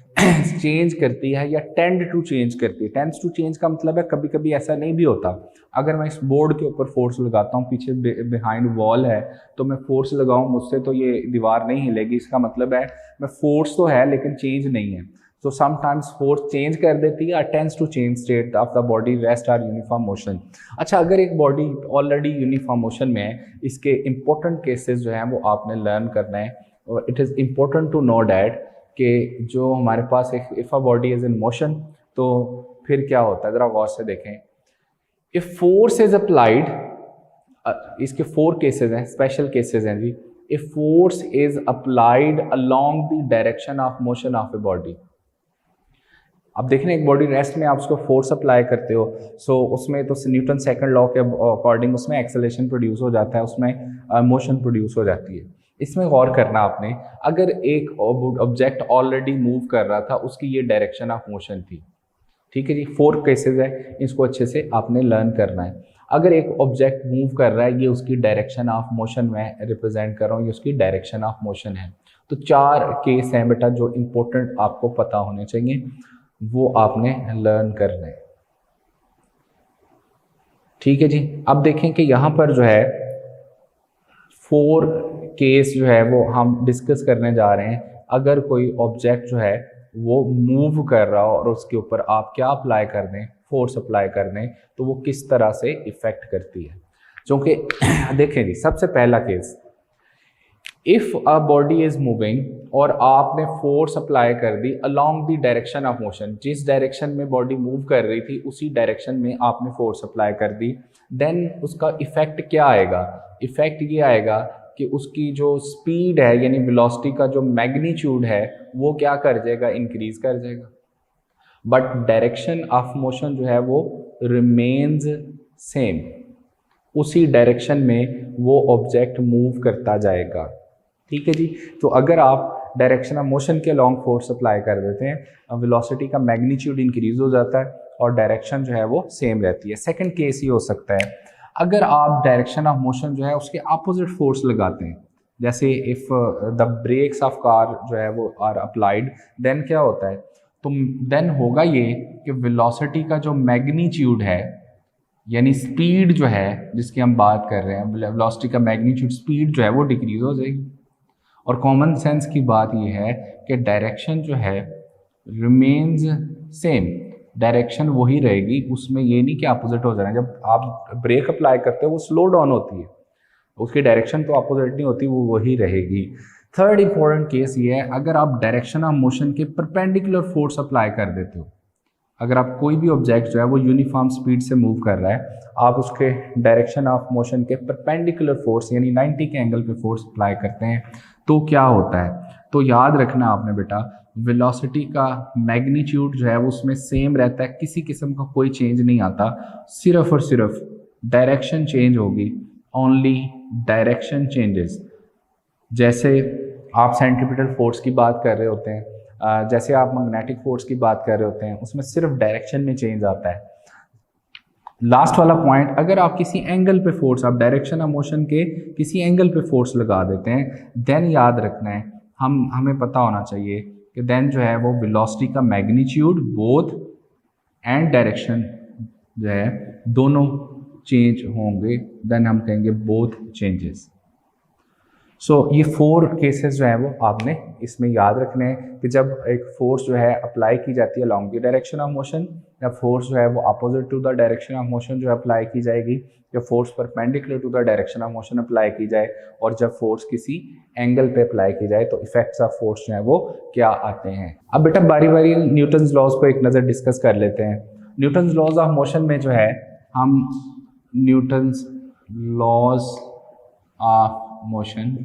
चेंज करती है या टेंड टू चेंज करती है। टेंड्स टू चेंज का मतलब है कभी कभी ऐसा नहीं भी होता। अगर मैं इस बोर्ड के ऊपर फोर्स लगाता हूँ, पीछे बिहाइंड वॉल है, तो मैं फोर्स लगाऊँ मुझसे तो ये दीवार नहीं हिलेगी, इसका मतलब है मैं फोर्स तो है लेकिन चेंज नहीं है। तो समटाइम्स फोर्स चेंज कर देती है, tends to change state of the body, rest or uniform motion. अच्छा, अगर एक बॉडी ऑलरेडी यूनिफॉर्म मोशन में है, इसके इंपॉर्टेंट केसेस जो हैं वो आपने लर्न करना है। और it is important to know that कि जो हमारे पास एक if a body is in motion, तो फिर क्या होता है, ज़रा गौर से देखें। इफ फोर्स इज अप्लाइड, इसके 4 केसेस हैं, स्पेशल केसेस हैं जी। If force is applied along the direction of motion of a body, अब देख रहे हैं एक बॉडी रेस्ट में आप उसको फोर्स अप्लाई करते हो, सो उसमें तो न्यूटन सेकंड लॉ के अकॉर्डिंग उसमें एक्सेलरेशन प्रोड्यूस हो जाता है, उसमें मोशन प्रोड्यूस हो जाती है। इसमें गौर करना आपने, अगर एक ऑब्जेक्ट ऑलरेडी मूव कर रहा था, उसकी ये डायरेक्शन ऑफ मोशन थी। ठीक है जी, 4 केसेस है, इसको अच्छे से आपने लर्न करना है। अगर एक ऑब्जेक्ट मूव कर रहा है, ये उसकी डायरेक्शन ऑफ मोशन में रिप्रेजेंट कर रहा हूँ, ये उसकी डायरेक्शन ऑफ मोशन है। तो 4 केस हैं बेटा जो इंपॉर्टेंट आपको पता होने चाहिए, वो आपने लर्न करना है। ठीक है जी। अब देखें कि यहाँ पर जो है 4 केस जो है वो हम डिस्कस करने जा रहे हैं। अगर कोई ऑब्जेक्ट जो है वो मूव कर रहा हो और उसके ऊपर आप क्या अप्लाई कर दें, फोर्स अप्लाई कर दें, तो वो किस तरह से इफेक्ट करती है। क्योंकि देखें जी, सबसे पहला case, if a body is moving और आपने फोर्स अप्लाई कर दी along the direction of motion, जिस डायरेक्शन में बॉडी मूव कर रही थी उसी डायरेक्शन में आपने फोर्स अप्लाई कर दी, देन उसका इफेक्ट क्या आएगा, इफेक्ट ये आएगा कि उसकी जो स्पीड है यानी वेलोसिटी का जो मैग्नीट्यूड है वो क्या कर जाएगा, इंक्रीज कर जाएगा। बट डायरेक्शन ऑफ मोशन जो है वो रिमेन्स सेम, उसी डायरेक्शन में वो ऑब्जेक्ट मूव करता जाएगा। ठीक है जी। तो अगर आप डायरेक्शन ऑफ मोशन के लॉन्ग फोर्स अप्लाई कर देते हैं, वेलोसिटी का मैग्नीट्यूड इंक्रीज हो जाता है और डायरेक्शन जो है वो सेम रहती है। सेकंड केस ये हो सकता है, अगर आप डायरेक्शन ऑफ मोशन जो है उसके अपोजिट फोर्स लगाते हैं, जैसे if the brakes of car जो है वो आर अप्लाइड, देन क्या होता है, तो देन होगा ये कि वेलोसिटी का जो मैग्नीट्यूड है यानी स्पीड जो है जिसकी हम बात कर रहे हैं, वेलोसिटी का मैग्नीट्यूड, स्पीड जो है वो डिक्रीज हो जाएगी। और कॉमन सेंस की बात ये है कि डायरेक्शन जो है रिमेन्स सेम, डायरेक्शन वही रहेगी, उसमें ये नहीं कि अपोजिट हो जाए। जब आप ब्रेक अप्लाई करते हो वो स्लो डाउन होती है, उसकी डायरेक्शन तो अपोजिट नहीं होती, वो वही रहेगी। थर्ड इंपॉर्टेंट केस ये है, अगर आप डायरेक्शन ऑफ मोशन के परपेंडिकुलर फोर्स अप्लाई कर देते हो, अगर आप कोई भी ऑब्जेक्ट जो है वो यूनिफॉर्म स्पीड से मूव कर रहा है, आप उसके डायरेक्शन ऑफ मोशन के परपेंडिकुलर फोर्स यानी 90 के एंगल पे फोर्स अप्लाई करते हैं, तो क्या होता है, तो याद रखना आपने बेटा, वेलोसिटी का मैग्नीट्यूड जो है वो उसमें सेम रहता है, किसी किस्म का कोई चेंज नहीं आता, सिर्फ और सिर्फ डायरेक्शन चेंज होगी, ओनली डायरेक्शन चेंजेस। जैसे आप सेंट्रीपिटल फोर्स की बात कर रहे होते हैं, जैसे आप मैग्नेटिक फोर्स की बात कर रहे होते हैं, उसमें सिर्फ डायरेक्शन में चेंज आता है। लास्ट वाला पॉइंट, अगर आप किसी एंगल पे फोर्स, आप डायरेक्शन ऑफ मोशन के किसी एंगल पे फोर्स लगा देते हैं, देन याद रखना है, हमें पता होना चाहिए कि देन जो है वो वेलोसिटी का मैग्नीट्यूड बोथ एंड डायरेक्शन जो है दोनों चेंज होंगे, देन हम कहेंगे बोथ चेंजेस। सो ये 4 केसेस जो है वो आपने इसमें याद रखने हैं कि जब एक फोर्स जो है अप्लाई की जाती है along the direction of motion, या फोर्स जो है वो opposite to the direction of motion जो अप्लाई की जाएगी, या force perpendicular to the direction of motion apply की जाए, और जब फोर्स किसी एंगल पे अप्लाई की जाए तो इफेक्ट्स ऑफ फोर्स जो है वो क्या आते हैं। अब बेटा बारी बारी न्यूटन्स लॉज को एक नज़र डिस्कस कर लेते हैं। न्यूटन्स लॉज ऑफ मोशन में जो है हम Newton's laws of motion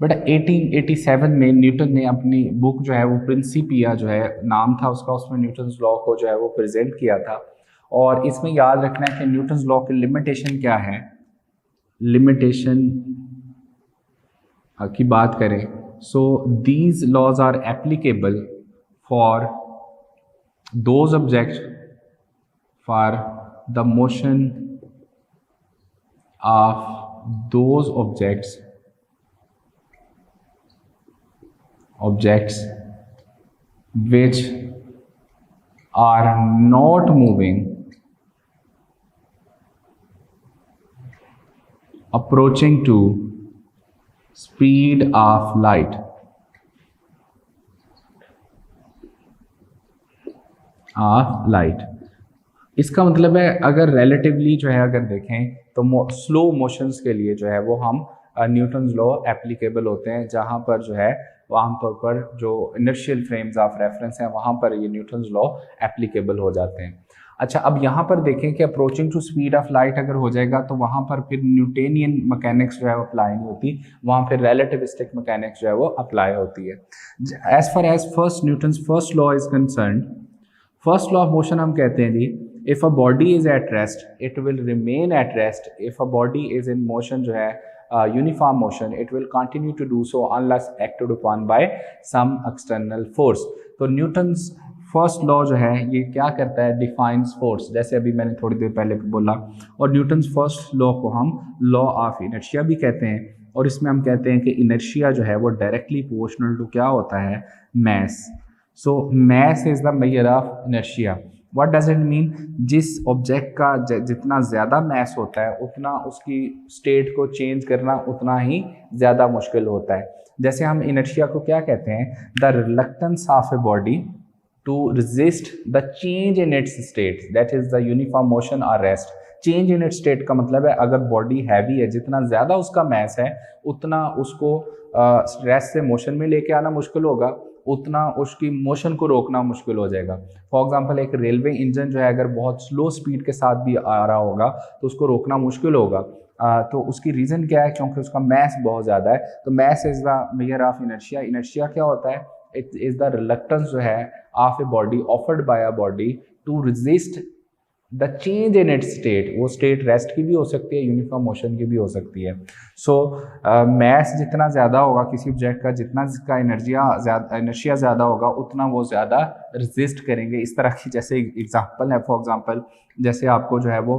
but 1887 में न्यूटन ने अपनी बुक जो है वो प्रिंसिपिया जो है नाम था उसका, उसमें न्यूटन्स लॉ को जो है वो प्रेजेंट किया था। और इसमें याद रखना है कि न्यूटन्स लॉ की लिमिटेशन क्या है। लिमिटेशन की बात करें, so these laws are applicable for those objects for the motion of those objects which are not moving approaching to speed of light. इसका मतलब है अगर रिलेटिवली जो है अगर देखें तो स्लो मोशंस के लिए जो है वो हम न्यूटन्स लॉ एप्लीकेबल होते हैं, जहाँ पर जो है वो आमतौर पर जो इनर्शियल फ्रेम्स ऑफ रेफरेंस हैं वहाँ पर ये न्यूटन्स लॉ एप्लीकेबल हो जाते हैं। अच्छा, अब यहाँ पर देखें कि approaching to speed of light अगर हो जाएगा तो वहाँ पर फिर न्यूटेनियन मैकेनिक्स जो है वो अप्लाई नहीं होती, वहाँ फिर रिलेटिविस्टिक मैकेनिक्स जो है वो अप्लाई होती है। As far as first Newton's first law is concern, first law of motion हम कहते हैं जी, if a body is at rest it will remain at rest, if a body is in motion जो है uniform motion it will continue to do so unless acted upon by some external force। तो Newton's first law जो है ये क्या करता है, defines force, जैसे अभी मैंने थोड़ी देर पहले बोला। और न्यूटन्स फर्स्ट लॉ को हम लॉ ऑफ इनर्शिया भी कहते हैं, और इसमें हम कहते हैं कि इनर्शिया जो है वो डायरेक्टली प्रोपोर्शनल टू क्या होता है, mass. So mass is the measure of inertia. What does it mean, जिस ऑब्जेक्ट का जितना ज़्यादा मैस होता है उतना उसकी स्टेट को चेंज करना उतना ही ज़्यादा मुश्किल होता है। जैसे हम इनर्शिया को क्या कहते हैं, the reluctance of a body to resist the change in its state, that is the uniform motion और rest. Change in its state का मतलब है अगर बॉडी हैवी है, जितना ज़्यादा उसका मैस है उतना उसको रेस्ट से मोशन में लेके आना मुश्किल होगा, उतना उसकी मोशन को रोकना मुश्किल हो जाएगा। फॉर एग्जांपल एक रेलवे इंजन जो है अगर बहुत स्लो स्पीड के साथ भी आ रहा होगा तो उसको रोकना मुश्किल होगा। तो उसकी रीज़न क्या है, क्योंकि उसका मैस बहुत ज़्यादा है। तो mass is the measure of inertia. Inertia क्या होता है, इट इज़ द रिलक्टेंस जो है of a body offered by a body to resist the change in its state. वो स्टेट रेस्ट की भी हो सकती है, यूनिफॉर्म मोशन की भी हो सकती है। सो मैस जितना ज़्यादा होगा किसी ऑब्जेक्ट का, जितना इसका इनर्शिया ज़्यादा होगा उतना वो ज़्यादा रेजिस्ट करेंगे। इस तरह की जैसे एग्जांपल है, फॉर एग्जांपल जैसे आपको जो है वो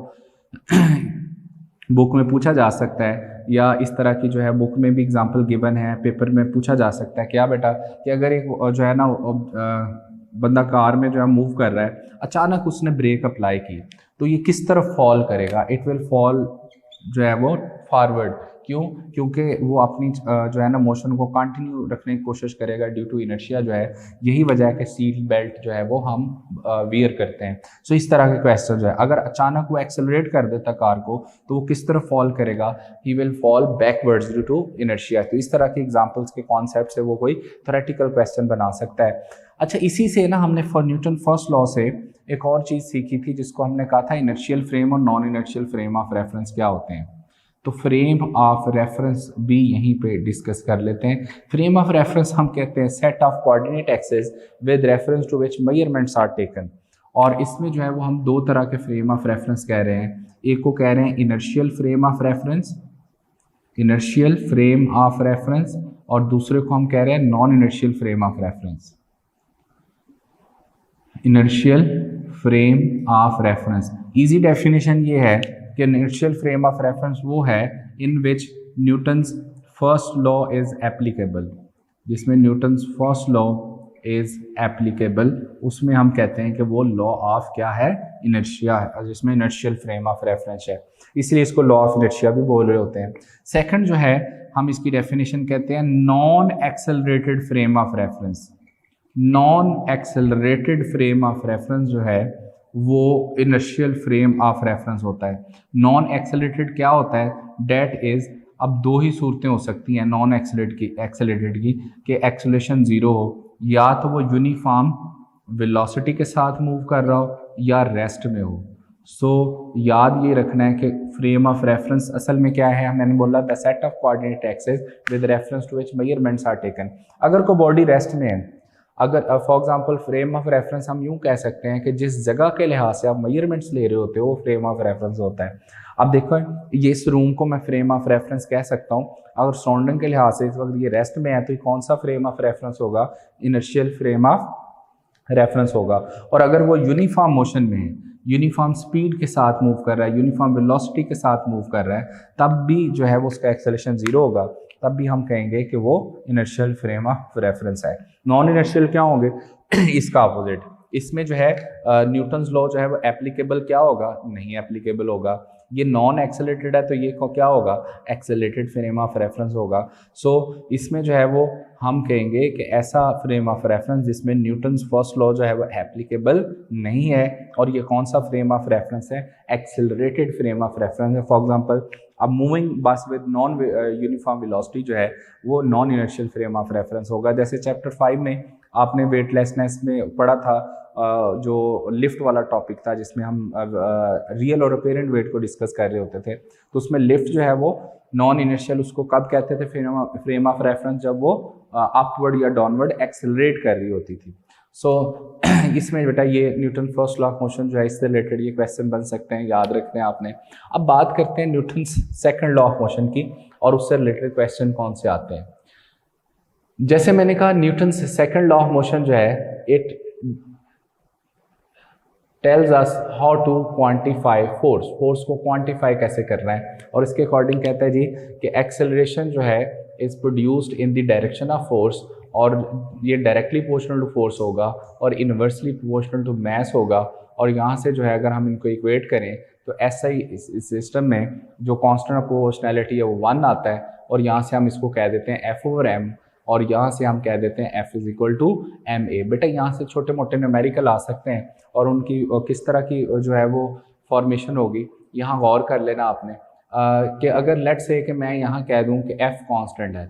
बुक में पूछा जा सकता है, या इस तरह की जो है बुक में भी एग्जांपल गिवन है, पेपर में पूछा जा सकता है क्या बेटा, कि अगर एक जो है ना बंदा कार में जो है मूव कर रहा है, अचानक उसने ब्रेक अप्लाई की तो ये किस तरफ फॉल करेगा, इट विल फॉल जो है वो फॉरवर्ड। क्यों, क्योंकि वो अपनी जो है ना मोशन को कंटिन्यू रखने की कोशिश करेगा ड्यू टू इनर्शिया जो है। यही वजह है कि सीट बेल्ट जो है वो हम वियर करते हैं। सो इस तरह के क्वेश्चन जो है, अगर अचानक वो एक्सेलरेट कर देता कार को तो वो किस तरफ फॉल करेगा, he will fall backwards due to inertia. तो इस तरह के एग्जाम्पल्स के कॉन्सेप्ट से वो कोई थ्योरेटिकल क्वेश्चन बना सकता है। अच्छा, इसी से ना हमने फॉर न्यूटन फर्स्ट लॉ से एक और चीज़ सीखी थी जिसको हमने कहा था इनर्शियल फ्रेम और non inertial frame of reference क्या होते हैं। तो फ्रेम ऑफ रेफरेंस भी यहीं पे डिस्कस कर लेते हैं। फ्रेम ऑफ रेफरेंस हम कहते हैं set of coordinate axes with reference to which measurements are taken. और इसमें जो है वो हम दो तरह के फ्रेम ऑफ रेफरेंस कह रहे हैं। एक को कह रहे हैं inertial frame of reference, inertial frame of reference, और दूसरे को हम कह रहे हैं non inertial frame of reference, inertial frame of reference. Easy definition ये है कि इनर्शियल फ्रेम ऑफ रेफरेंस वो है in which Newton's first law is applicable, जिसमें Newton's first law is applicable, उसमें हम कहते हैं कि वो लॉ ऑफ क्या है, इनर्शिया है, जिसमें इनर्शियल फ्रेम ऑफ रेफरेंस है, इसलिए इसको लॉ ऑफ इनर्शिया भी बोल रहे होते हैं। सेकंड जो है हम इसकी डेफिनेशन कहते हैं non accelerated frame of reference. Non accelerated frame of reference जो है वो इनर्शियल फ्रेम ऑफ रेफरेंस होता है। नॉन एक्सेलरेटेड क्या होता है, डेट इज, अब दो ही सूरतें हो सकती हैं नॉन एक्सेलरेटेड की कि एक्सेलरेशन जीरो हो, या तो वो यूनिफॉर्म वेलोसिटी के साथ मूव कर रहा हो या रेस्ट में हो। सो याद ये रखना है कि फ्रेम ऑफ रेफरेंस असल में क्या है, मैंने बोला the set of coordinate axis with reference to which measurements are taken. अगर कोई बॉडी रेस्ट में है, अगर for example frame of reference हम यूं कह सकते हैं कि जिस जगह के लिहाज से आप मेजरमेंट्स ले रहे होते हो वो फ्रेम ऑफ रेफरेंस होता है। अब देखो ये इस रूम को मैं फ्रेम ऑफ रेफरेंस कह सकता हूँ, अगर सराउंडिंग के लिहाज से इस वक्त ये रेस्ट में है तो ये कौन सा फ्रेम ऑफ रेफरेंस होगा, इनर्शियल फ्रेम ऑफ रेफरेंस होगा। और अगर वो यूनिफॉर्म मोशन में है, यूनिफॉर्म स्पीड के साथ मूव कर रहा है, यूनिफॉर्म वेलोसिटी के साथ मूव कर रहा है, तब भी जो है वो उसका एक्सेलरेशन जीरो होगा, तब भी हम कहेंगे कि वो इनर्शियल फ्रेम ऑफ रेफरेंस है। नॉन इनर्शियल क्या होंगे इसका अपोजिट, इसमें जो है न्यूटन्स लॉ जो है वो एप्लीकेबल क्या होगा, नहीं एप्लीकेबल होगा। ये नॉन एक्सेलरेटेड है तो ये क्या होगा, एक्सेलरेटेड फ्रेम ऑफ रेफरेंस होगा। सो इसमें जो है वो हम कहेंगे कि ऐसा फ्रेम ऑफ रेफरेंस जिसमें न्यूटन्स फर्स्ट लॉ जो है वो एप्लीकेबल नहीं है, और ये कौन सा फ्रेम ऑफ रेफरेंस है, एक्सेलरेटेड फ्रेम ऑफ रेफरेंस है। फॉर एग्जांपल अब मूविंग बस विद नॉन यूनिफॉर्म वेलोसिटी जो है वो non inertial frame of reference होगा। जैसे चैप्टर 5 में आपने वेटलेसनेस में पढ़ा था, जो लिफ्ट वाला टॉपिक था जिसमें हम रियल और अपेरेंट वेट को डिस्कस कर रहे होते थे, तो उसमें लिफ्ट जो है वो नॉन इनर्शियल उसको कब कहते थे, फ्रेम ऑफ रेफरेंस जब वो अपवर्ड या डाउनवर्ड एक्सेलरेट कर रही होती थी। सो इसमें बेटा ये Newton first law of motion जो है इससे रिलेटेड ये क्वेश्चन बन सकते हैं, याद रखते हैं आपने। अब बात करते हैं Newton second law of motion की और उससे रिलेटेड क्वेश्चन कौन से आते हैं। जैसे मैंने कहा Newton second law of motion जो है it tells us how to quantify force, force को क्वांटिफाई कैसे करना है, और इसके अकॉर्डिंग कहता है जी कि एक्सेलरेशन जो है is produced in the direction of force, और ये डायरेक्टली प्रोपोर्शनल टू फोर्स होगा और इनवर्सली प्रोपोर्शनल टू मास होगा। और यहाँ से जो है अगर हम इनको इक्वेट करें तो ऐसा ही इस सिस्टम में जो कांस्टेंट ऑफ प्रोपोर्शनैलिटी है वो 1 आता है, और यहाँ से हम इसको कह देते हैं F/m, और यहाँ से हम कह देते हैं F = ma। बेटा यहाँ से छोटे मोटे न्यूमेरिकल आ सकते हैं और उनकी किस तरह की जो है वो फॉर्मेशन होगी, यहाँ गौर कर लेना आपने कि अगर लेट से कि मैं यहाँ कह दूँ कि F कांस्टेंट है,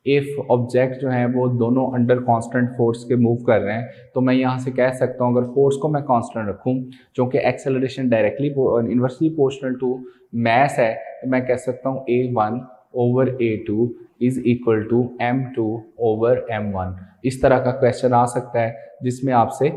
इफ़ ऑब्जेक्ट जो है वो दोनों अंडर कांस्टेंट फोर्स के मूव कर रहे हैं, तो मैं यहाँ से कह सकता हूँ अगर फोर्स को मैं कांस्टेंट रखूँ क्योंकि acceleration directly inversely proportional to mass है, तो मैं कह सकता हूँ A1/A2 is equal to M2/M1। इस तरह का क्वेश्चन आ सकता है जिसमें आपसे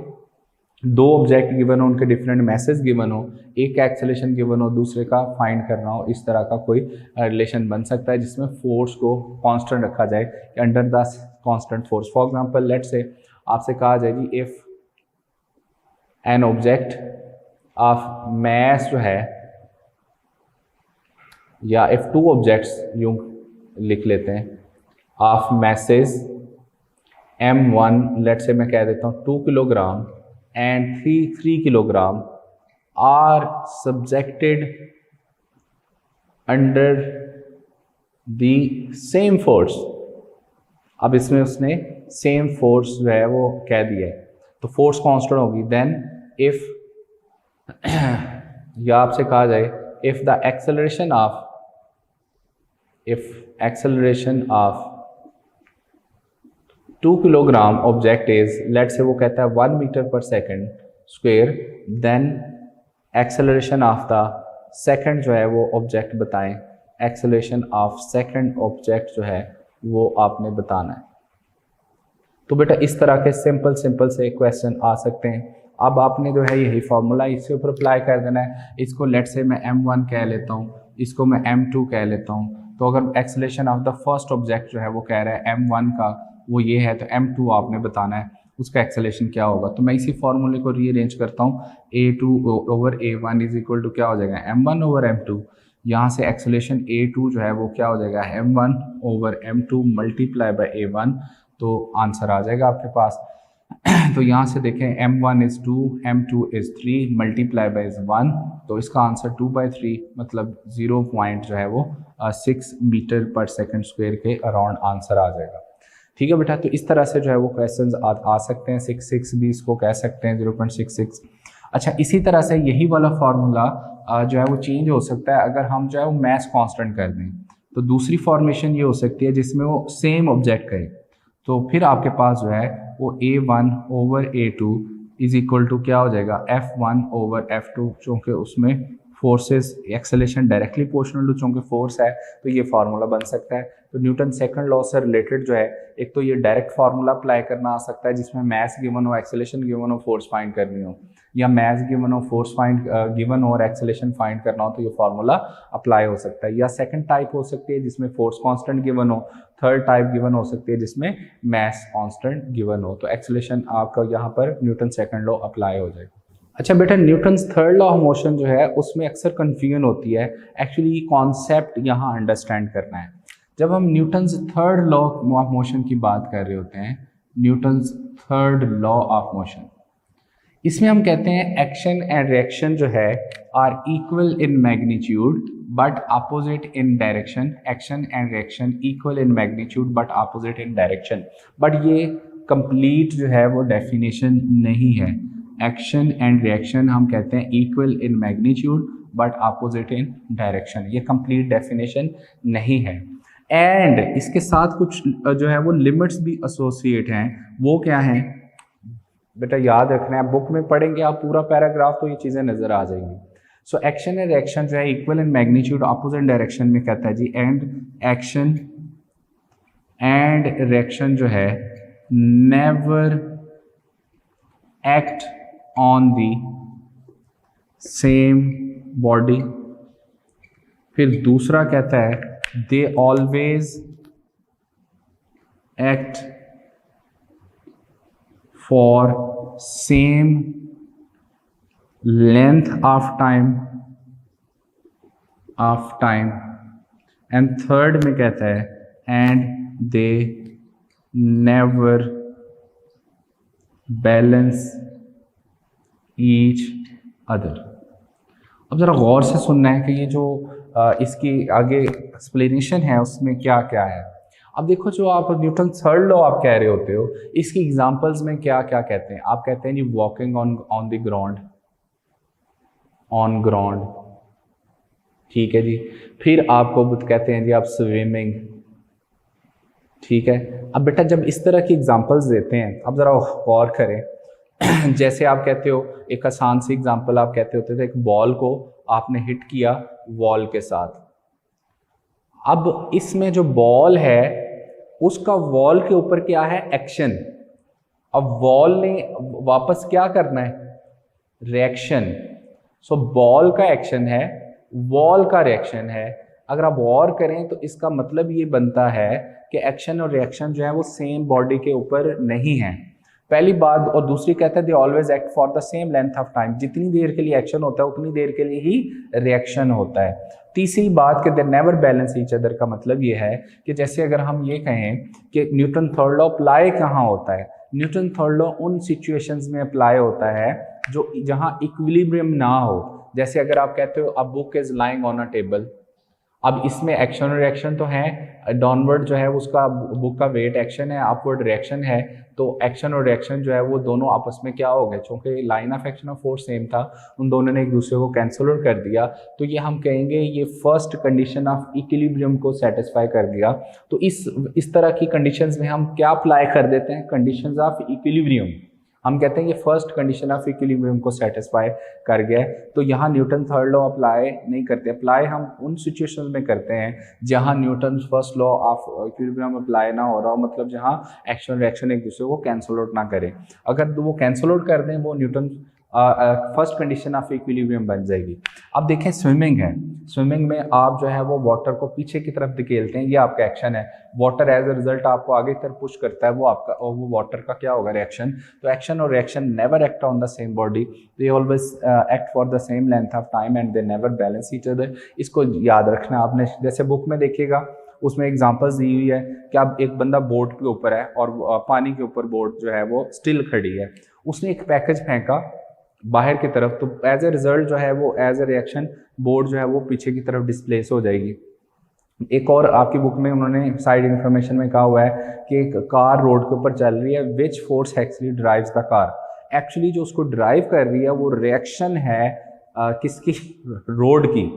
दो ऑब्जेक्ट गिवन हो, उनके डिफरेंट मैसेज गिवन हो, एक का एक्सेलरेशन गिवन हो, दूसरे का फाइंड करना हो, इस तरह का कोई रिलेशन बन सकता है जिसमें फोर्स को कांस्टेंट रखा जाए under the constant force. For example let say आपसे कहा जाए जी if an object of mass जो है, या इफ टू ऑब्जेक्ट्स यूं लिख लेते हैं of message M1, late say मैं कह देता हूँ 2 kilogram and 3 kilogram are subjected under the same force। अब इसमें उसने सेम फोर्स जो है वो कह दिया है तो फोर्स कांस्टेंट होगी। देन इफ या आपसे कहा जाए if the acceleration of 2 kilogram object is, let say वो कहता है 1 metre per second square, then acceleration of the second जो है वो ऑब्जेक्ट बताएं, एक्सेलरेशन ऑफ सेकंड ऑब्जेक्ट जो है वो आपने बताना है। तो बेटा इस तरह के सिंपल से क्वेश्चन आ सकते हैं। अब आपने जो है यही फार्मूला इसके ऊपर अप्लाई कर देना है। इसको लेट से मैं M1 कह लेता हूँ, इसको मैं M2 कह लेता हूँ। तो अगर acceleration of the first object जो है वो कह रहा है M1 का वो ये है, तो M2 आपने बताना है उसका एक्सेलरेशन क्या होगा। तो मैं इसी फॉर्मूले को रीअरेंज करता हूँ, A2/A1 इज इक्वल टू क्या हो जाएगा M1/M2। यहाँ से एक्सेलरेशन A2 जो है वो क्या हो जाएगा M1/M2 मल्टीप्लाई बाय A1। तो आंसर आ जाएगा आपके पास। तो यहाँ से देखें m1 is 2, m2 is 3, multiply by is 1, तो इसका आंसर 2/3 मतलब 0 पॉइंट जो है वो 6 मीटर पर सेकंड स्क्वायर के अराउंड आंसर आ जाएगा। ठीक है बेटा, तो इस तरह से जो है वो क्वेश्चंस आ सकते हैं। 6 भी इसको कह सकते हैं 0.66। अच्छा, इसी तरह से यही वाला फार्मूला जो है वो चेंज हो सकता है अगर हम जो है वो मैथ कांस्टेंट कर दें। तो दूसरी फॉर्मेशन ये हो सकती है जिसमें वो सेम ऑब्जेक्ट कहे, तो फिर आपके पास जो है वो A1 over A2 is equal to क्या हो जाएगा, F1 ओवर F2, चूँकि उसमें forces acceleration directly proportional to चूँकि फोर्स है, तो ये फार्मूला बन सकता है। तो न्यूटन सेकंड लॉ से रिलेटेड जो है एक तो ये डायरेक्ट फार्मूला अप्लाई करना आ सकता है जिसमें मैथ गिवन हो, एक्सेलेरेशन गिवन हो, फोर्स फाइंड करनी हो, या मैथ गिवन हो, फोर्स फाइंड गिवन हो और एक्सेलेरेशन फाइंड करना हो, तो ये फार्मूला अप्लाई हो सकता है। या सेकंड टाइप हो सकती है जिसमें फोर्स कांस्टेंट गिवन हो, थर्ड टाइप गिवन हो सकती है जिसमें मैथ कांस्टेंट गिवन हो, तो एक्सेलेरेशन आपका यहाँ पर न्यूटन सेकंड लॉ अप्लाई हो जाएगा। अच्छा बेटा, Newton third law of motion जो है उसमें अक्सर कन्फ्यूजन होती है। एक्चुअली कॉन्सेप्ट यहाँ अंडरस्टैंड करना है। जब हम Newton third law of motion की बात कर रहे होते हैं, Newton third law of motion, इसमें हम कहते हैं एक्शन एंड रिएक्शन जो है are equal in magnitude but opposite in direction. Action and reaction equal in magnitude but opposite in direction, but ये कंप्लीट जो है वो डेफिनेशन नहीं है। एक्शन एंड रिएक्शन हम कहते हैं equal in magnitude but opposite in direction, ये कंप्लीट डेफिनेशन नहीं है। एंड इसके साथ कुछ जो है वो लिमिट्स भी एसोसिएट हैं। वो क्या हैं बेटा, याद रखना है, बुक में पढ़ेंगे आप पूरा पैराग्राफ तो ये चीज़ें नज़र आ जाएंगी। सो एक्शन एंड रिएक्शन जो है equal in magnitude opposite direction में कहता है जी, एंड एक्शन एंड रिएक्शन जो है never act on the same body. फिर दूसरा कहता है they always act for same length of time and third में कहता है and they never balance each other. अब ज़रा गौर से सुनना है कि ये जो इसकी आगे एक्सप्लेनेशन है उसमें क्या क्या है। अब देखो, जो आप न्यूटन थर्ड लॉ आप कह रहे होते हो, इसकी एग्जांपल्स में क्या क्या कहते हैं। आप कहते हैं जी walking on the ground, on ground, ठीक है जी। फिर आपको कहते हैं जी आप स्विमिंग, ठीक है। अब बेटा जब इस तरह की एग्जांपल्स देते हैं, अब ज़रा गौर करें। जैसे आप कहते हो, एक आसान सी एग्जांपल आप कहते होते थे, एक बॉल को आपने हिट किया वॉल के साथ। अब इसमें जो बॉल है उसका वॉल के ऊपर क्या है, एक्शन। अब वॉल ने वापस क्या करना है, रिएक्शन। सो बॉल का एक्शन है, वॉल का रिएक्शन है। अगर आप गौर करें तो इसका मतलब ये बनता है कि एक्शन और रिएक्शन जो है वो सेम बॉडी के ऊपर नहीं है, पहली बात। और दूसरी कहता है they always act for the same length of time, जितनी देर के लिए एक्शन होता है उतनी देर के लिए ही रिएक्शन होता है। तीसरी बात कि they never balance each other का मतलब ये है कि जैसे अगर हम ये कहें कि न्यूटन थर्ड लॉ अप्लाई कहाँ होता है, न्यूटन थर्ड लॉ उन सिचुएशंस में अप्लाई होता है जो जहाँ इक्विलिब्रियम ना हो। जैसे अगर आप कहते हो a book is lying on a table, अब इसमें एक्शन और रिएक्शन तो है, डाउनवर्ड जो है उसका बुक का वेट एक्शन है, अपवर्ड रिएक्शन है। तो एक्शन और रिएक्शन जो है वो दोनों आपस में क्या हो गए, चूँकि line of action of force same था, उन दोनों ने एक दूसरे को कैंसल आउट कर दिया। तो ये हम कहेंगे ये फर्स्ट कंडीशन ऑफ इक्विलिब्रियम को सेटिस्फाई कर दिया। तो इस तरह की कंडीशंस में हम क्या अप्लाई कर देते हैं, कंडीशंस ऑफ इक्विलिब्रियम। हम कहते हैं ये फर्स्ट कंडीशन ऑफ इक्विलिब्रियम को सेटिस्फाई कर गया। तो यहाँ न्यूटन थर्ड लॉ अप्लाई नहीं करते, अप्लाई हम उन सिचुएशंस में करते हैं जहाँ Newton first law of equilibrium apply ना हो रहा हो, मतलब जहाँ एक्शन रिएक्शन एक दूसरे को कैंसल आउट ना करें। अगर वो कैंसल आउट कर दें वो Newton first condition of equilibrium बन जाएगी। अब देखें स्विमिंग है, स्विमिंग में आप जो है वो वाटर को पीछे की तरफ धकेलते हैं, ये आपका एक्शन है। वाटर एज अ रिजल्ट आपको आगे की तरफ पुश करता है, वो आपका और वो वाटर का क्या होगा, रिएक्शन। तो एक्शन और reaction never act on the same body, they always act for the same length of time and they never balance each other. इसको याद रखना आपने। जैसे बुक में देखिएगा उसमें एग्जांपल्स दी हुई है कि अब एक बंदा बोट के ऊपर है और पानी के ऊपर बोट जो है वो स्टिल खड़ी है, उसने एक पैकेज फेंका बाहर की तरफ, तो एज ए रिजल्ट जो है वो एज ए रिएक्शन बोट जो है वो पीछे की तरफ डिस्प्लेस हो जाएगी। एक और आपकी बुक में उन्होंने साइड इंफॉर्मेशन में कहा हुआ है कि एक कार रोड के ऊपर चल रही है, which force actually drives the car. Actually जो उसको ड्राइव कर रही है वो रिएक्शन है किसकी, रोड की,